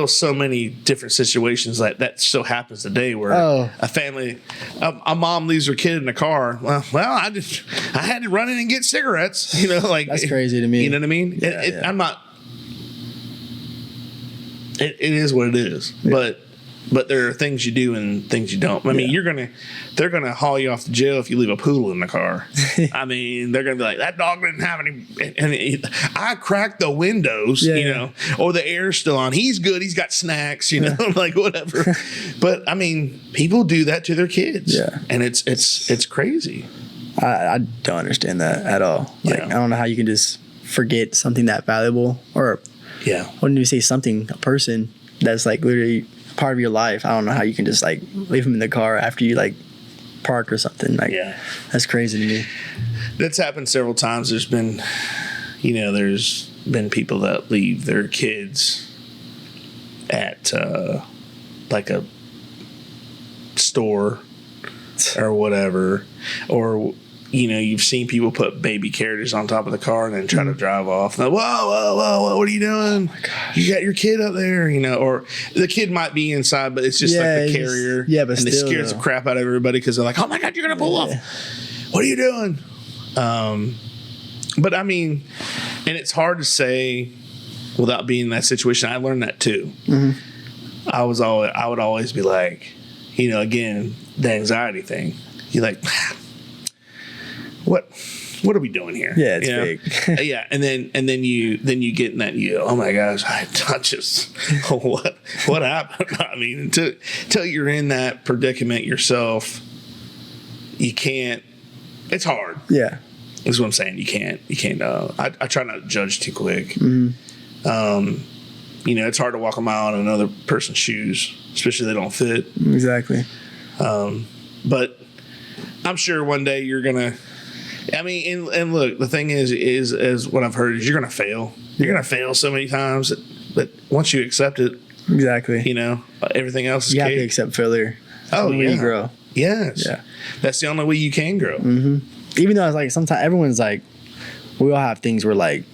so many different situations like that still happens today where a family, a mom leaves her kid in the car. Well, I had to run in and get cigarettes. You know, like that's crazy to me. You know what I mean? Yeah, I'm not. It is what it is, but there are things you do and things you don't. I mean, they're gonna haul you off to jail if you leave a poodle in the car. I mean, they're gonna be like, that dog didn't have any. And I cracked the windows, you know, or the air's still on. He's good. He's got snacks, you know, like whatever. But I mean, people do that to their kids, and it's crazy. I don't understand that at all. Like, I don't know how you can just forget something that valuable, or wouldn't you say something, a person that's like literally part of your life. I don't know how you can just like leave him in the car after you like park or something. Like, that's crazy to me. That's happened several times. There's been people that leave their kids at like a store or whatever, or you've seen people put baby carriages on top of the car and then try to drive off. Like, whoa, what are you doing? Oh, you got your kid up there, or the kid might be inside, but it's just like the carrier. But and it scares the crap out of everybody because they're like, oh my God, you're going to pull off. What are you doing? But I mean, and it's hard to say without being in that situation. I learned that too. Mm-hmm. I would always be like, again, the anxiety thing. You're like, what are we doing here? Yeah, it's big. Yeah, and then you get in that, oh my gosh, I just what happened? I mean, until you're in that predicament yourself, you can't. It's hard. Yeah, is what I'm saying. You can't. I try not to judge too quick. Mm-hmm. It's hard to walk a mile in another person's shoes, especially if they don't fit. Exactly. But I'm sure one day you're gonna. I mean, and look, the thing is what I've heard is you're gonna fail. You're gonna fail so many times, but once you accept it, exactly. Everything else is you have to accept failure. That's the way you grow. Yes. Yeah. That's the only way you can grow. Mm-hmm. Even though it's like sometimes everyone's like, we all have things where like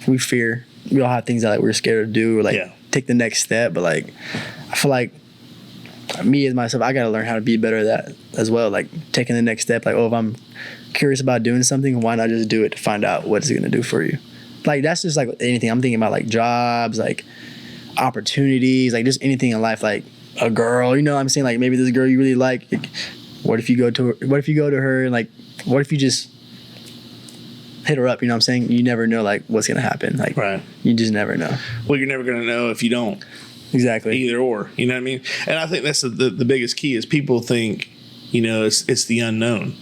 we fear. We all have things that like we're scared to do or like take the next step. But like, I feel like me as myself, I gotta learn how to be better at that as well. Like taking the next step. Like, if I'm curious about doing something, why not just do it to find out what it's gonna do for you? Like that's just like anything. I'm thinking about like jobs, like opportunities, like just anything in life. Like a girl, what I'm saying? Like maybe this girl you really like. What if you go to her and like, what if you just hit her up? You know what I'm saying? You never know like what's gonna happen. Like, you just never know. Well, you're never gonna know if you don't. Exactly. Either or, you know what I mean? And I think that's the biggest key is people think, it's the unknown.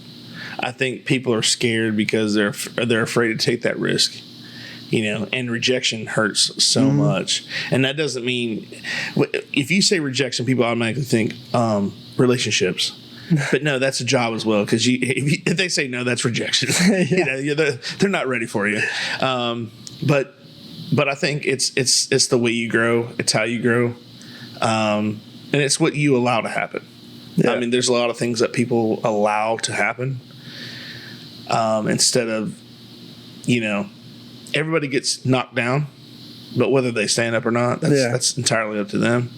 I think people are scared because they're afraid to take that risk, and rejection hurts so much. And that doesn't mean, if you say rejection, people automatically think relationships. But no, that's a job as well, because if they say no, that's rejection. They're not ready for you. But I think it's the way you grow. It's how you grow, and it's what you allow to happen. Yeah. I mean, there's a lot of things that people allow to happen instead of, everybody gets knocked down, but whether they stand up or not, that's entirely up to them.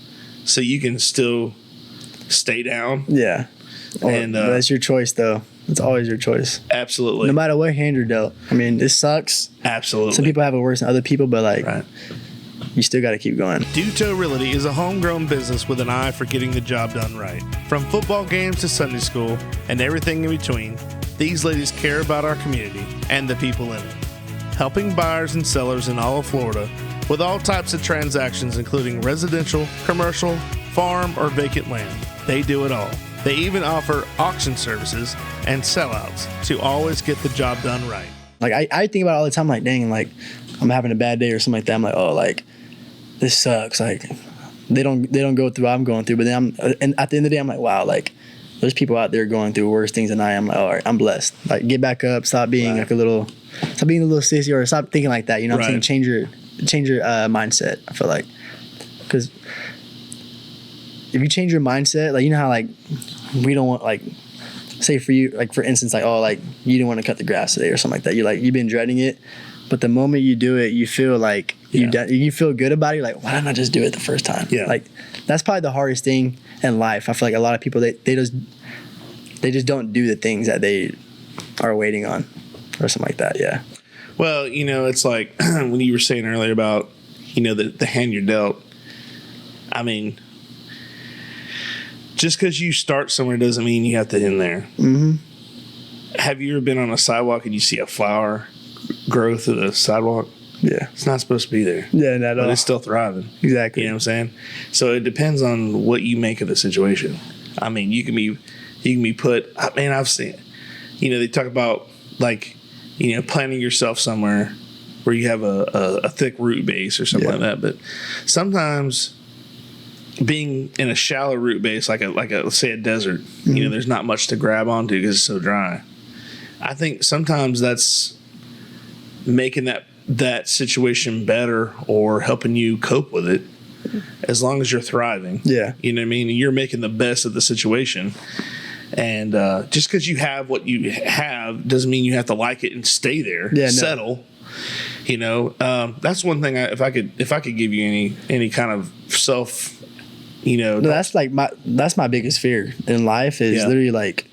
So you can still stay down. Yeah. And that's your choice, though. It's always your choice. Absolutely. No matter what hand you're dealt. I mean, this sucks. Absolutely. Some people have it worse than other people, but right. You still got to keep going. Duto Realty is a homegrown business with an eye for getting the job done right. From football games to Sunday school and everything in between, these ladies care about our community and the people in it. Helping buyers and sellers in all of Florida with all types of transactions, including residential, commercial, farm, or vacant land. They do it all. They even offer auction services and sellouts to always get the job done right. Like I think about it all the time, like, dang, like I'm having a bad day or something like that. I'm like, oh, like this sucks. Like they don't go through what I'm going through. But then and at the end of the day, I'm like, wow, like there's people out there going through worse things than I am. Like, all right, I'm blessed. Like get back up, stop being stop being a little sissy, or stop thinking like that. You know what I'm saying? Change your mindset. I feel like, because if you change your mindset, like, you know how like we don't want, like, say for you, like for instance, like, oh, like you didn't want to cut the grass today or something like that. You've been dreading it, but the moment you do it, you feel like you feel good about it. You're like, why didn't I just do it the first time? Yeah. Like that's probably the hardest thing in life. I feel like a lot of people they just don't do the things that they are waiting on or something like that. Yeah. Well, it's like when you were saying earlier about the hand you're dealt. I mean, just because you start somewhere doesn't mean you have to end there. Mm-hmm. Have you ever been on a sidewalk and you see a flower grow through the sidewalk? Yeah. It's not supposed to be there. Yeah, not at all. But it's still thriving. Exactly. You know what I'm saying? So it depends on what you make of the situation. I mean, you can be put, I've seen it. They talk about, like, planting yourself somewhere where you have a thick root base or something like that. But sometimes being in a shallow root base, like a let's say a desert, mm-hmm. There's not much to grab onto because it's so dry. I think sometimes that's making that situation better or helping you cope with it, as long as you're thriving. Yeah, you know what I mean. You're making the best of the situation, and just because you have what you have doesn't mean you have to like it and stay there. Yeah, settle. That's one thing. If I could give you any kind of self. No, that's my biggest fear in life is literally like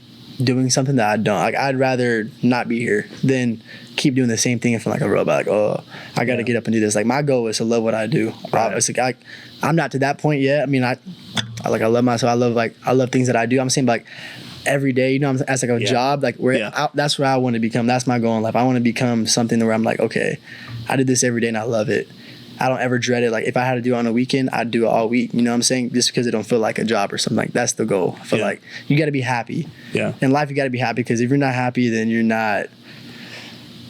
doing something that I don't like. I'd rather not be here than keep doing the same thing and feel like a robot. Like, oh, I got to get up and do this. Like my goal is to love what I do. Right. It's like I'm not to that point yet. I mean, I love myself. I love things that I do. I'm saying, like, every day, as like a job, like that's where I want to become. That's my goal in life. I want to become something where I'm like, okay, I did this every day and I love it. I don't ever dread it. Like if I had to do it on a weekend, I'd do it all week. You know what I'm saying? Just because it don't feel like a job or something. Like that's the goal. I feel like you got to be happy. Yeah. In life, you got to be happy, because if you're not happy, then you're not.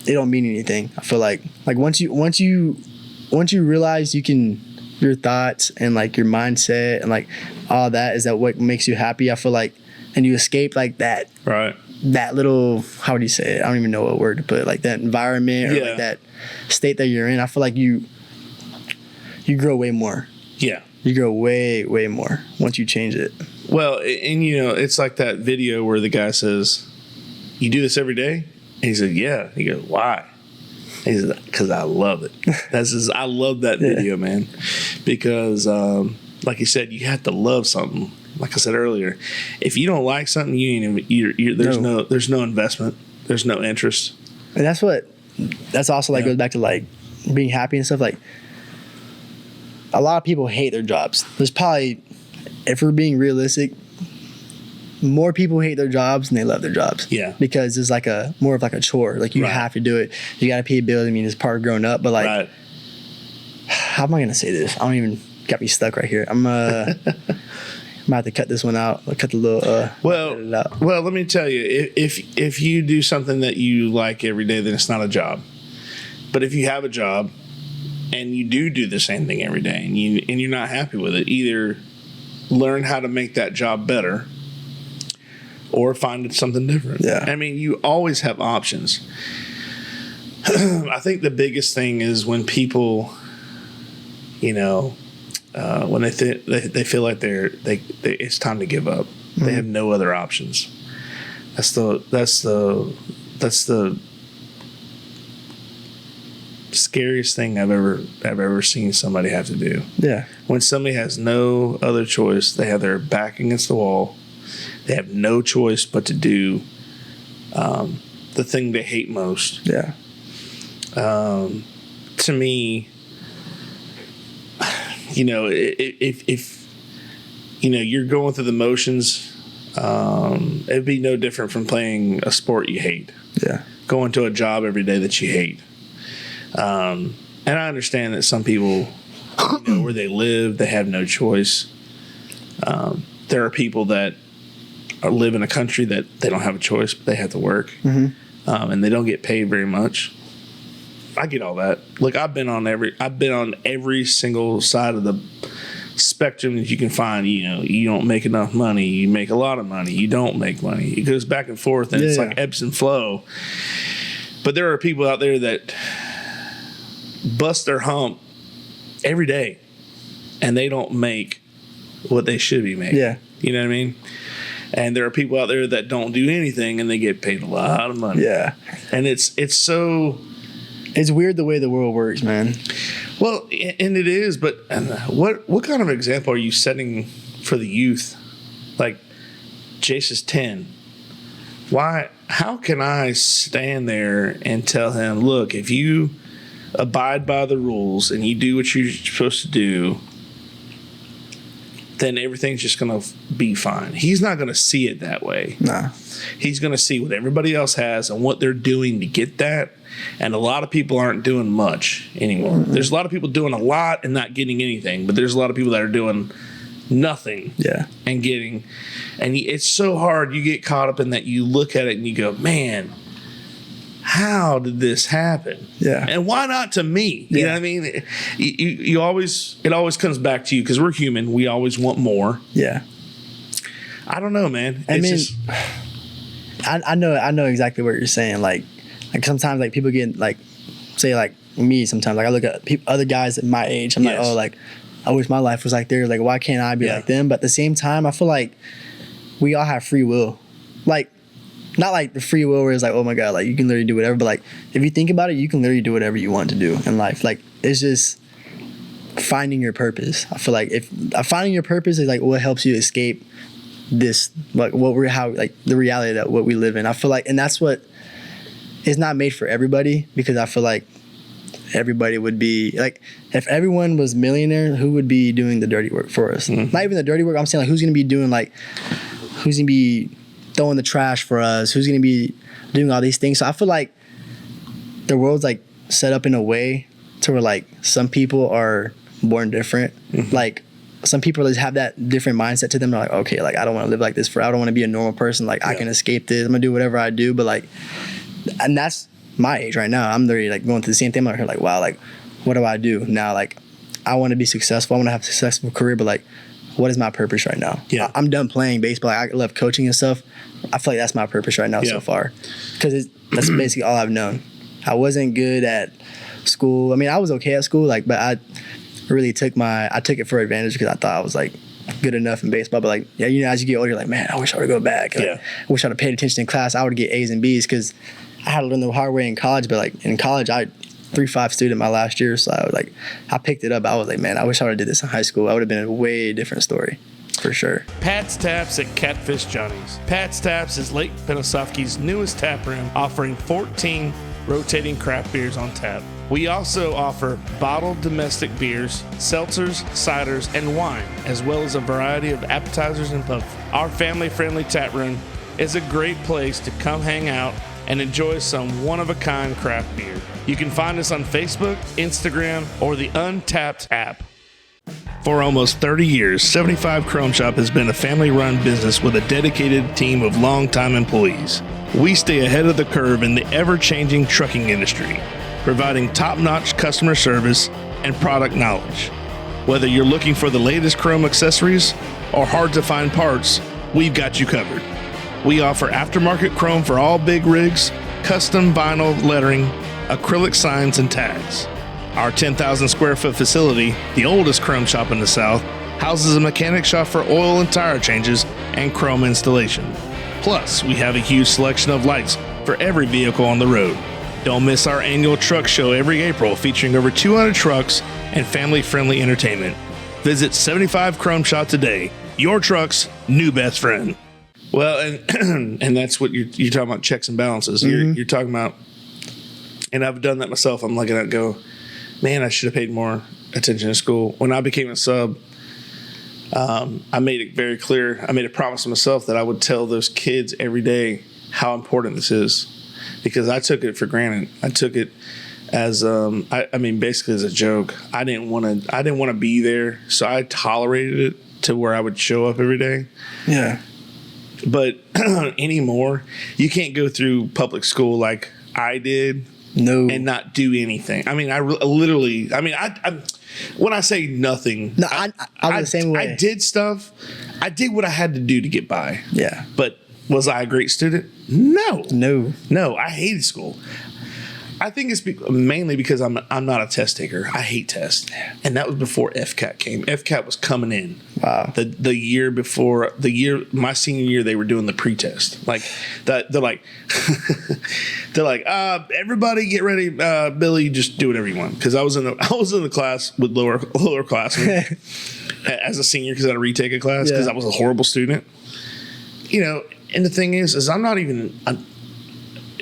It don't mean anything. I feel like once you realize you can, your thoughts and like your mindset and like all that is that what makes you happy. I feel like, and you escape like that. Right. That little, how would you say it? I don't even know what word to put. Like that environment or like that state that you're in. I feel like you grow way more. Yeah. You grow way, way more once you change it. Well, and it's like that video where the guy says, you do this every day? And he said, yeah. He goes, why? He said, because I love it. I love that video, man. Because, like you said, you have to love something. Like I said earlier, if you don't like something, there's no investment. There's no interest. And that's also like goes back to like being happy and stuff. Like, a lot of people hate their jobs. There's probably, if we're being realistic, more people hate their jobs than they love their jobs. Yeah. Because it's like more of like a chore. Like you have to do it. You got to pay bills. I mean, it's part of growing up. But like, how am I going to say this? I don't even got me stuck right here. I'm gonna have to cut this one out. I'll cut the little. Well, let me tell you, if you do something that you like every day, then it's not a job. But if you have a job and you do the same thing every day, and you're not happy with it, either learn how to make that job better, or find something different. Yeah. I mean, you always have options. I think the biggest thing is when people, when they feel like it's time to give up. Mm-hmm. They have no other options. That's the scariest thing I've ever seen somebody have to do. Yeah. When somebody has no other choice, they have their back against the wall. They have no choice but to do the thing they hate most. Yeah. To me, if you're going through the motions, it'd be no different from playing a sport you hate. Yeah. Going to a job every day that you hate. And I understand that some people, where they live, they have no choice. There are people that live in a country that they don't have a choice, but they have to work. Mm-hmm. And they don't get paid very much. I get all that. Look, I've been on every single side of the spectrum that you can find. You don't make enough money. You make a lot of money. You don't make money. It goes back and forth, and it's like ebbs and flow. But there are people out there that bust their hump every day, and they don't make what they should be making. Yeah. You know what I mean? And there are people out there that don't do anything, and they get paid a lot of money. Yeah. And it's so... It's weird the way the world works, man. Well, and it is, but what kind of example are you setting for the youth? Like, Jace's 10. Why? How can I stand there and tell him, look, if you abide by the rules and you do what you're supposed to do, then everything's just going to be fine. He's not going to see it that way. Nah. He's going to see what everybody else has and what they're doing to get that. And a lot of people aren't doing much anymore. Mm-hmm. There's a lot of people doing a lot and not getting anything, but there's a lot of people that are doing nothing and getting. And it's so hard. You get caught up in that. You look at it and you go, man, how did this happen? Yeah. And why not to me? You know what I mean? It always comes back to you because we're human. We always want more. Yeah. I don't know, man. I know exactly what you're saying. Like sometimes like people get like, say like me sometimes, like I look at other guys at my age. I'm like, oh, like I wish my life was like theirs. Like, why can't I be like them? But at the same time, I feel like we all have free will. Like, not like the free will where it's like, oh my God, like you can literally do whatever. But like, if you think about it, you can literally do whatever you want to do in life. Like, it's just finding your purpose. I feel like if finding your purpose is like what helps you escape this, like the reality that what we live in. I feel like, and that's what is not made for everybody, because I feel like everybody would be like, if everyone was millionaire, who would be doing the dirty work for us? Mm-hmm. Not even the dirty work. I'm saying like, who's going to be throwing the trash for us? Who's going to be doing all these things? So I feel like the world's like set up in a way to where like some people are born different. Mm-hmm. Like some people just have that different mindset to them. They're like, okay, like I don't want to live like this I don't want to be a normal person. Like I can escape this. I'm going to do whatever I do. But like, and that's my age right now. I'm literally like going through the same thing. I'm like, wow, like what do I do now? Like I want to be successful. I want to have a successful career, but like, what is my purpose right now? Yeah. I'm done playing baseball. I love coaching and stuff. I feel like that's my purpose right now so far, because that's basically all I've known. I wasn't good at school. I mean, I was okay at school, like, but I really took it for advantage because I thought I was like good enough in baseball. But like, as you get older, you're like, man, I wish I would go back. Like, I wish I would have paid attention in class. I would get A's and B's because I had to learn the hard way in college. But like in college, I 3.5 student my last year, so I picked it up. I was like, man, I wish I would have did this in high school. I would have been a way different story, for sure. Pat's Taps at Catfish Johnny's. Pat's Taps is Lake Penosofsky's newest tap room, offering 14 rotating craft beers on tap. We also offer bottled domestic beers, seltzers, ciders, and wine, as well as a variety of appetizers and pub. Our family-friendly tap room is a great place to come hang out and enjoy some one-of-a-kind craft beer. You can find us on Facebook, Instagram, or the Untapped app. For almost 30 years, 75 Chrome Shop has been a family-run business with a dedicated team of longtime employees. We stay ahead of the curve in the ever-changing trucking industry, providing top-notch customer service and product knowledge. Whether you're looking for the latest chrome accessories or hard-to-find parts, we've got you covered. We offer aftermarket chrome for all big rigs, custom vinyl lettering, acrylic signs, and tags. Our 10,000 square foot facility, the oldest chrome shop in the South, houses a mechanic shop for oil and tire changes and chrome installation. Plus, we have a huge selection of lights for every vehicle on the road. Don't miss our annual truck show every April featuring over 200 trucks and family-friendly entertainment. Visit 75 Chrome Shop today, your truck's new best friend. Well, and that's what you're talking about, checks and balances. You're talking about, and I've done that myself. I'm looking at it, go, man, I should have paid more attention to school. When I became a sub, I made it very clear. I made a promise to myself that I would tell those kids every day how important this is, because I took it for granted. I took it as, basically as a joke. I didn't want to be there, so I tolerated it to where I would show up every day. Yeah. But anymore, you can't go through public school like I did. No. And not do anything. I mean, I when I say nothing, no, I was the same way. I did stuff. I did what I had to do to get by. Yeah. But was I a great student? No. I hated school. I think it's mainly because I'm not a test taker. I hate tests, and that was before FCAT came. FCAT was coming in. Wow. The year before my senior year, they were doing the pretest. Like that, they're like, everybody get ready, Billy, just do whatever you want. Because I was in the class with lower classmen as a senior because I had to retake a class because I was a horrible student. And the thing is I'm not even.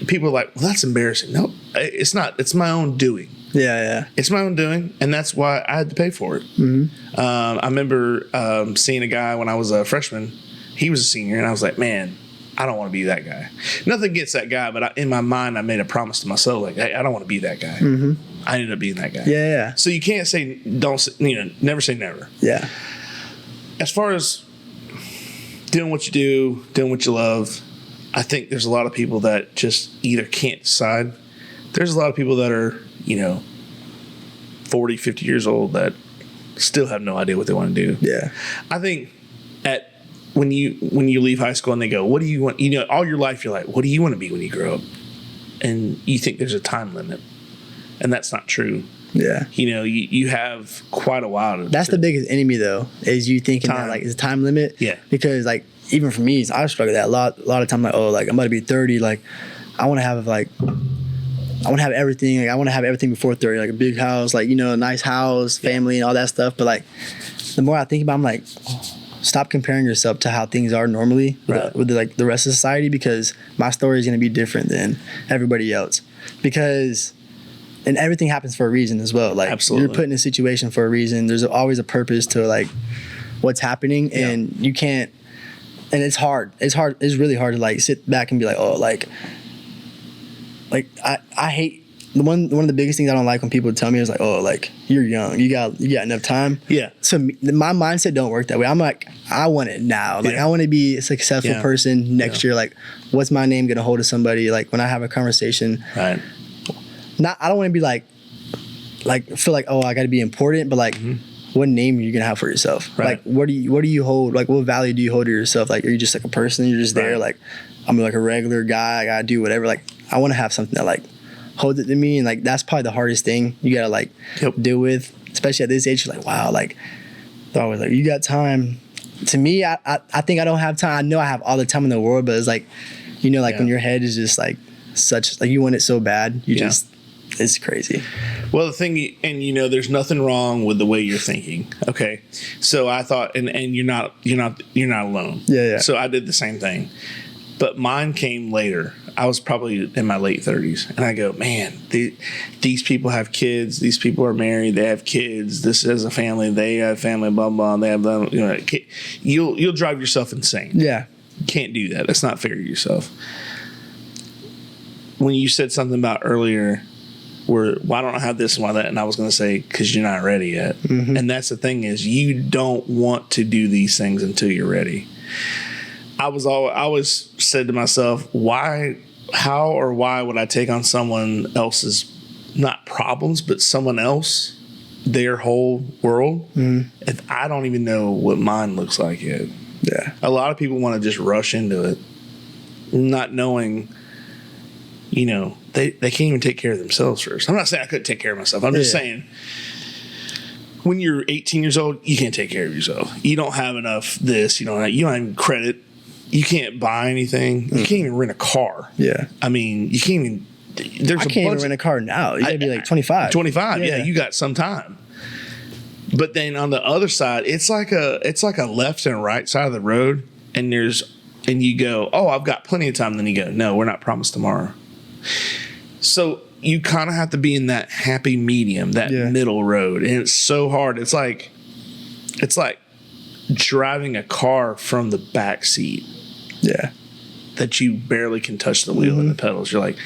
People are like, well, that's embarrassing. No, it's not. It's my own doing. Yeah. It's my own doing, and that's why I had to pay for it. Mm-hmm. I remember seeing a guy when I was a freshman. He was a senior, and I was like, man, I don't want to be that guy. Nothing against that guy, but in my mind, I made a promise to myself, like, hey, I don't want to be that guy. Mm-hmm. I ended up being that guy. Yeah. So you can't say never say never. Yeah. As far as doing what you do, doing what you love, I think there's a lot of people that just either can't decide. There's a lot of people that are, 40, 50 years old that still have no idea what they want to do. Yeah. I think when you leave high school and they go, what do you want? All your life you're like, what do you want to be when you grow up? And you think there's a time limit. And that's not true. Yeah. You have quite a while. That's the biggest enemy, though, is you thinking time. That, is a time limit. Yeah. Because, even for me, I struggle with that a lot of time. I'm about to be 30. I want to have everything. I want to have everything before 30, a big house, a nice house, family, and all that stuff. But the more I think about it, I'm like, stop comparing yourself to how things are normally with the rest of society, because my story is going to be different than everybody else. And everything happens for a reason as well. Absolutely. You're put in a situation for a reason. There's always a purpose to what's happening, and you can't. And it's hard. It's really hard to sit back and be like, oh, I hate one of the biggest things I don't like when people tell me is you're young, you got enough time. Yeah. So my mindset don't work that way. I'm like, I want it now. I want to be a successful person next year. What's my name gonna hold to somebody? When I have a conversation. Right. I don't want to be feel like, oh, I got to be important, but mm-hmm. What name are you gonna have for yourself? Right. What do you hold? What value do you hold to yourself? Are you just a person? You're just there. I'm a regular guy. I gotta do whatever. I want to have something that holds it to me, and that's probably the hardest thing you gotta deal with, especially at this age. You're wow, they're always you got time. To me, I think I don't have time. I know I have all the time in the world, but it's when your head is just such you want it so bad, you just. It's crazy. Well, the thing, and there's nothing wrong with the way you're thinking. Okay, so I thought, and you're not alone. Yeah. So I did the same thing, but mine came later. I was probably in my late 30s, and I go, man, these people have kids. These people are married. They have kids. This is a family. They have family. Blah blah. They have you'll drive yourself insane. Yeah, you can't do that. That's not fair to yourself. When you said something about earlier. were, well, I don't have this and why that. And I was going to say, because you're not ready yet. Mm-hmm. And that's the thing is you don't want to do these things until you're ready. I always said to myself, how or why would I take on someone else's, not problems, but someone else, their whole world, if I don't even know what mine looks like yet? Yeah. A lot of people want to just rush into it, not knowing, you know, they can't even take care of themselves first. I'm not saying I couldn't take care of myself. I'm just saying, when you're 18 years old, you can't take care of yourself. You don't have enough this, you don't have even credit. You can't buy anything. You can't even rent a car. Yeah. I mean, you can't even. I can't even rent a car now. You gotta be like 25. 25. Yeah, you got some time. But then on the other side, it's like a left and right side of the road, and you go, oh, I've got plenty of time. Then you go, no, we're not promised tomorrow. So you kind of have to be in that happy medium, that middle road, and it's so hard. It's like driving a car from the back seat. Yeah. That you barely can touch the wheel and the pedals. You're like,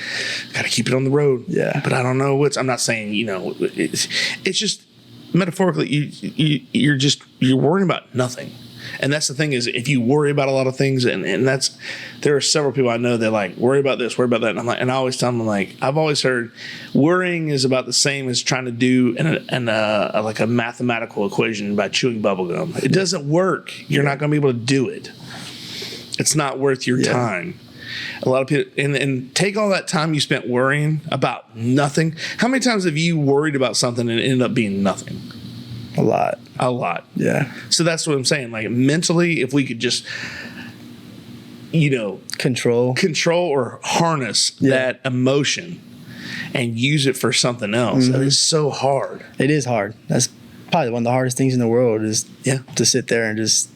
gotta keep it on the road. Yeah. But I don't know I'm not saying, you know, it's just metaphorically, you're worrying about nothing. And that's the thing is, if you worry about a lot of things, and there are several people I know that like worry about this, worry about that, and I'm like, and I always tell them, like, I've always heard worrying is about the same as trying to do like a mathematical equation by chewing bubble gum. It doesn't work. You're not going to be able to do it. It's not worth your time. A lot of people, and take all that time you spent worrying about nothing. How many times have you worried about something and it ended up being nothing? A lot. Yeah. So that's what I'm saying. Like, mentally, if we could just, you know, control or harness that emotion and use it for something else. That is so hard. It is hard. That's probably one of the hardest things in the world is to sit there and just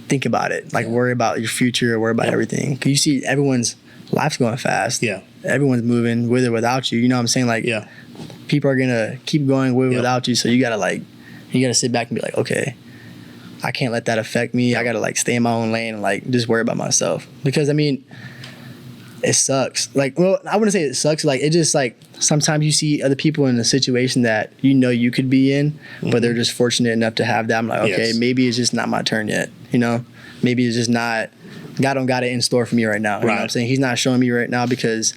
think about it. Like, worry about your future, worry about everything. Because you see everyone's life's going fast. Yeah. Everyone's moving with or without you. You know what I'm saying? Like, people are going to keep going with or without you. So you got to sit back and be like, okay, I can't let that affect me. I got to like stay in my own lane and like just worry about myself. Because I mean, it sucks. Like, well, I wouldn't say it sucks. Like, it just like sometimes you see other people in a situation that you know you could be in, but they're just fortunate enough to have that. I'm like, okay, maybe it's just not my turn yet. You know, maybe it's just not. God don't got it in store for me right now. You know what I'm saying? He's not showing me right now because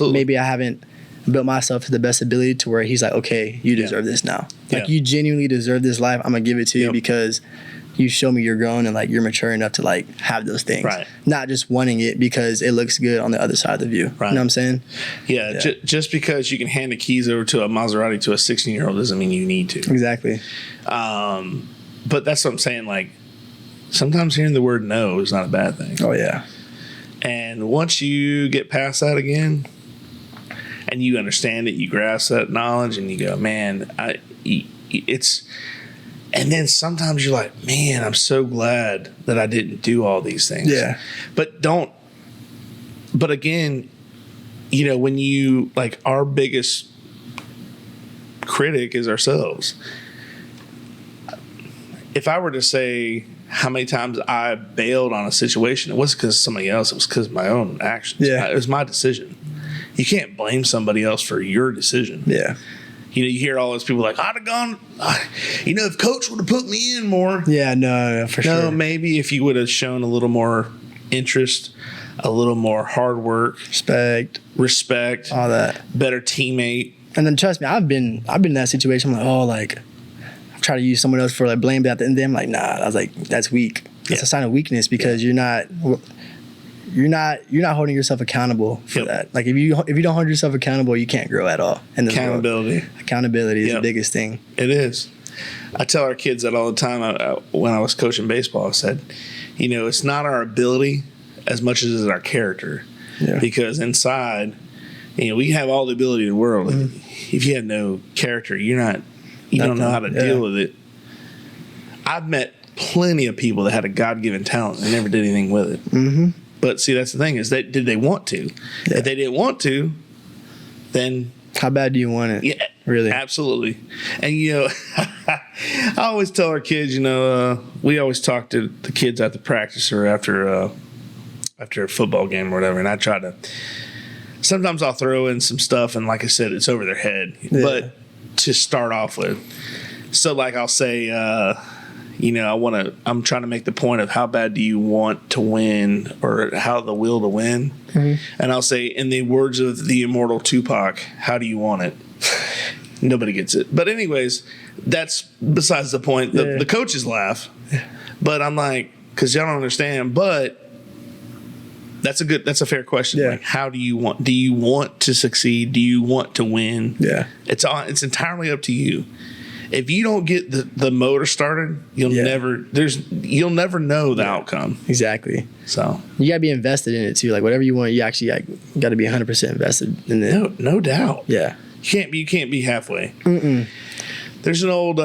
maybe I haven't built myself to the best ability to where he's like, okay, you deserve this now. Like, you genuinely deserve this life. I'm going to give it to you because you show me you're grown and like you're mature enough to like have those things. Right. Not just wanting it because it looks good on the other side of the view. Right. You know what I'm saying? Yeah. Just because you can hand the keys over to a Maserati to a 16-year-old doesn't mean you need to. Exactly. But that's what I'm saying. Like, sometimes hearing the word no is not a bad thing. Oh, yeah. And once you get past that again and you understand it, you grasp that knowledge and you go, man, it's... And then sometimes you're like, man, I'm so glad that I didn't do all these things. Yeah. But again, you know, when you, like, our biggest critic is ourselves. If I were to say how many times I bailed on a situation, it wasn't because of somebody else, it was because of my own actions. Yeah. It was my decision. You can't blame somebody else for your decision. Yeah. You know, you hear all those people like, I'd have gone, you know, if coach would have put me in more. Yeah, no, for sure. No, maybe if you would have shown a little more interest, a little more hard work. Respect. All that. Better teammate. And then trust me, I've been in that situation. I'm like, oh, like, I'm trying to use someone else for like blame, but at the end of the day, I'm like, nah. I was like, that's weak. That's a sign of weakness because you're not holding yourself accountable for that. Like, if you don't hold yourself accountable, you can't grow at all. In this Accountability. World. Accountability is the biggest thing. It is. I tell our kids that all the time. When I was coaching baseball, I said, you know, it's not our ability as much as it's our character. Yeah. Because inside, you know, we have all the ability in the world. Mm-hmm. If you have no character, you don't know how to deal with it. I've met plenty of people that had a God-given talent and never did anything with it. Mm-hmm. But see, that's the thing is did they want to? Yeah. If they didn't want to, then how bad do you want it? Yeah, really, absolutely. And you know, I always tell our kids, you know, we always talk to the kids after practice or after a football game or whatever, and I try to sometimes I'll throw in some stuff, and like I said, it's over their head. Yeah. But to start off with, so like I'll say, I'm trying to make the point of how bad do you want to win, or how the will to win, and I'll say, in the words of the immortal Tupac, how do you want it? Nobody gets it. But anyways, that's besides the point. The coaches laugh, but I'm like, because y'all don't understand. But that's a fair question. Yeah. Like, how do you want? Do you want to succeed? Do you want to win? Yeah. It's entirely up to you. If you don't get the motor started, you'll never know the outcome. Exactly. So you gotta be invested in it too. Like whatever you want, you actually got to be 100% invested in it. No doubt. Yeah. You can't be halfway. There's an old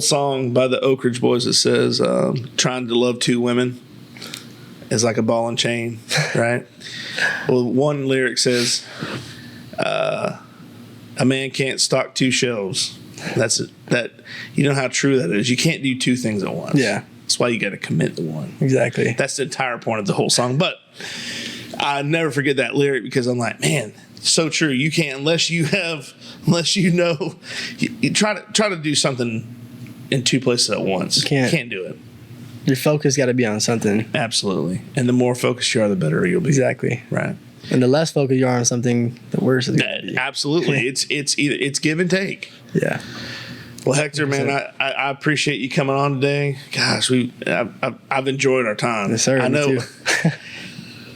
song by the Oak Ridge Boys that says, "Trying to love two women is like a ball and chain," right? Well, one lyric says, "A man can't stock two shelves." That's it. That, you know how true that is. You can't do two things at once. Yeah. That's why you got to commit to one. Exactly. That's the entire point of the whole song. But I never forget that lyric, because I'm like, man, so true. You can't unless you know. You try to do something in two places at once. You can't do it. Your focus got to be on something. Absolutely. And the more focused you are, the better you'll be. Exactly. Right. And the less focused you are on something, the worse it's going to be. Absolutely. It's give and take. Yeah. Well, Hector, man, I appreciate you coming on today. Gosh, I've enjoyed our time. Yes, sir. I know. Me too.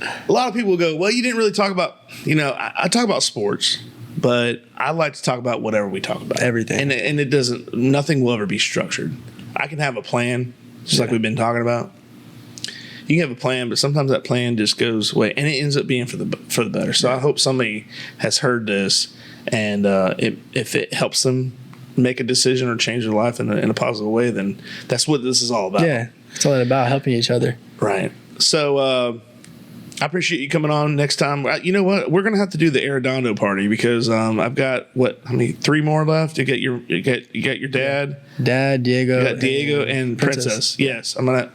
A lot of people go, well, you didn't really talk about, I talk about sports, but I like to talk about whatever we talk about. Everything. And nothing will ever be structured. I can have a plan, just like we've been talking about. You can have a plan, but sometimes that plan just goes away, and it ends up being for the better. So I hope somebody has heard this, and if it helps them make a decision or change their life in a positive way, then that's what this is all about. Yeah, it's all about helping each other. Right. So I appreciate you coming on next time. You know what? We're going to have to do the Arredondo party, because I've got, 3 more left? You got your dad. Dad, Diego. You got Diego and Princess. Yes. I'm gonna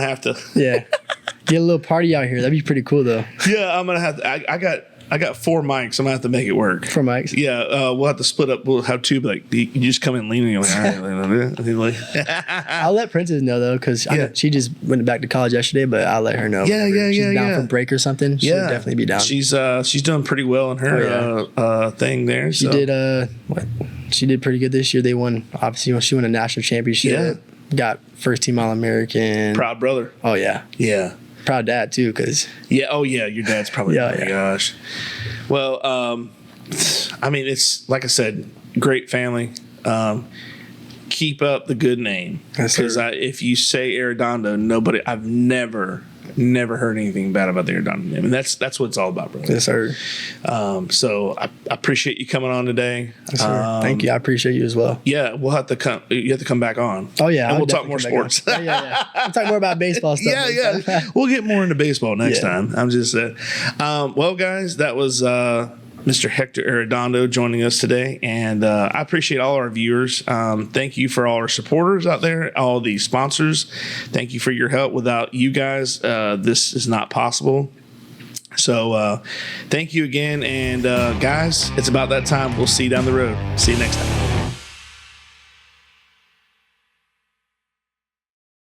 have to. Yeah. Get a little party out here. That'd be pretty cool, though. Yeah, I'm going to have to. I got 4 mics. I'm going to have to make it work. 4 mics? Yeah, we'll have to split up. We'll have 2, but like, you just come in leaning. You're like, all right. I'll let Princess know, though, because she just went back to college yesterday, but I'll let her know. She's down for break or something. She'll definitely be down. She's doing pretty well in her thing there. So. She did She did pretty good this year. They won. Obviously, she won a national championship. Yeah. Got first team All-American. Proud brother. Oh yeah. Yeah. Proud dad too, because your dad's probably gosh. Well, it's like I said, great family. Keep up the good name, because if you say Arredondo, I've never heard anything bad about the Arredondo name, and that's what it's all about, brother. Yes, sir. So I appreciate you coming on today. Yes, sir. Thank you. I appreciate you as well. Yeah, we'll have to come. You have to come back on. Oh yeah, and we'll talk more sports. Yeah. We'll talk more about baseball stuff. Yeah. We'll get more into baseball next time. I'm just well, guys, that was Mr. Hector Arredondo joining us today, and I appreciate all our viewers. Thank you for all our supporters out there, all the sponsors. Thank you for your help. Without you guys, this is not possible. So thank you again, and guys, it's about that time. We'll see you down the road. See you next time.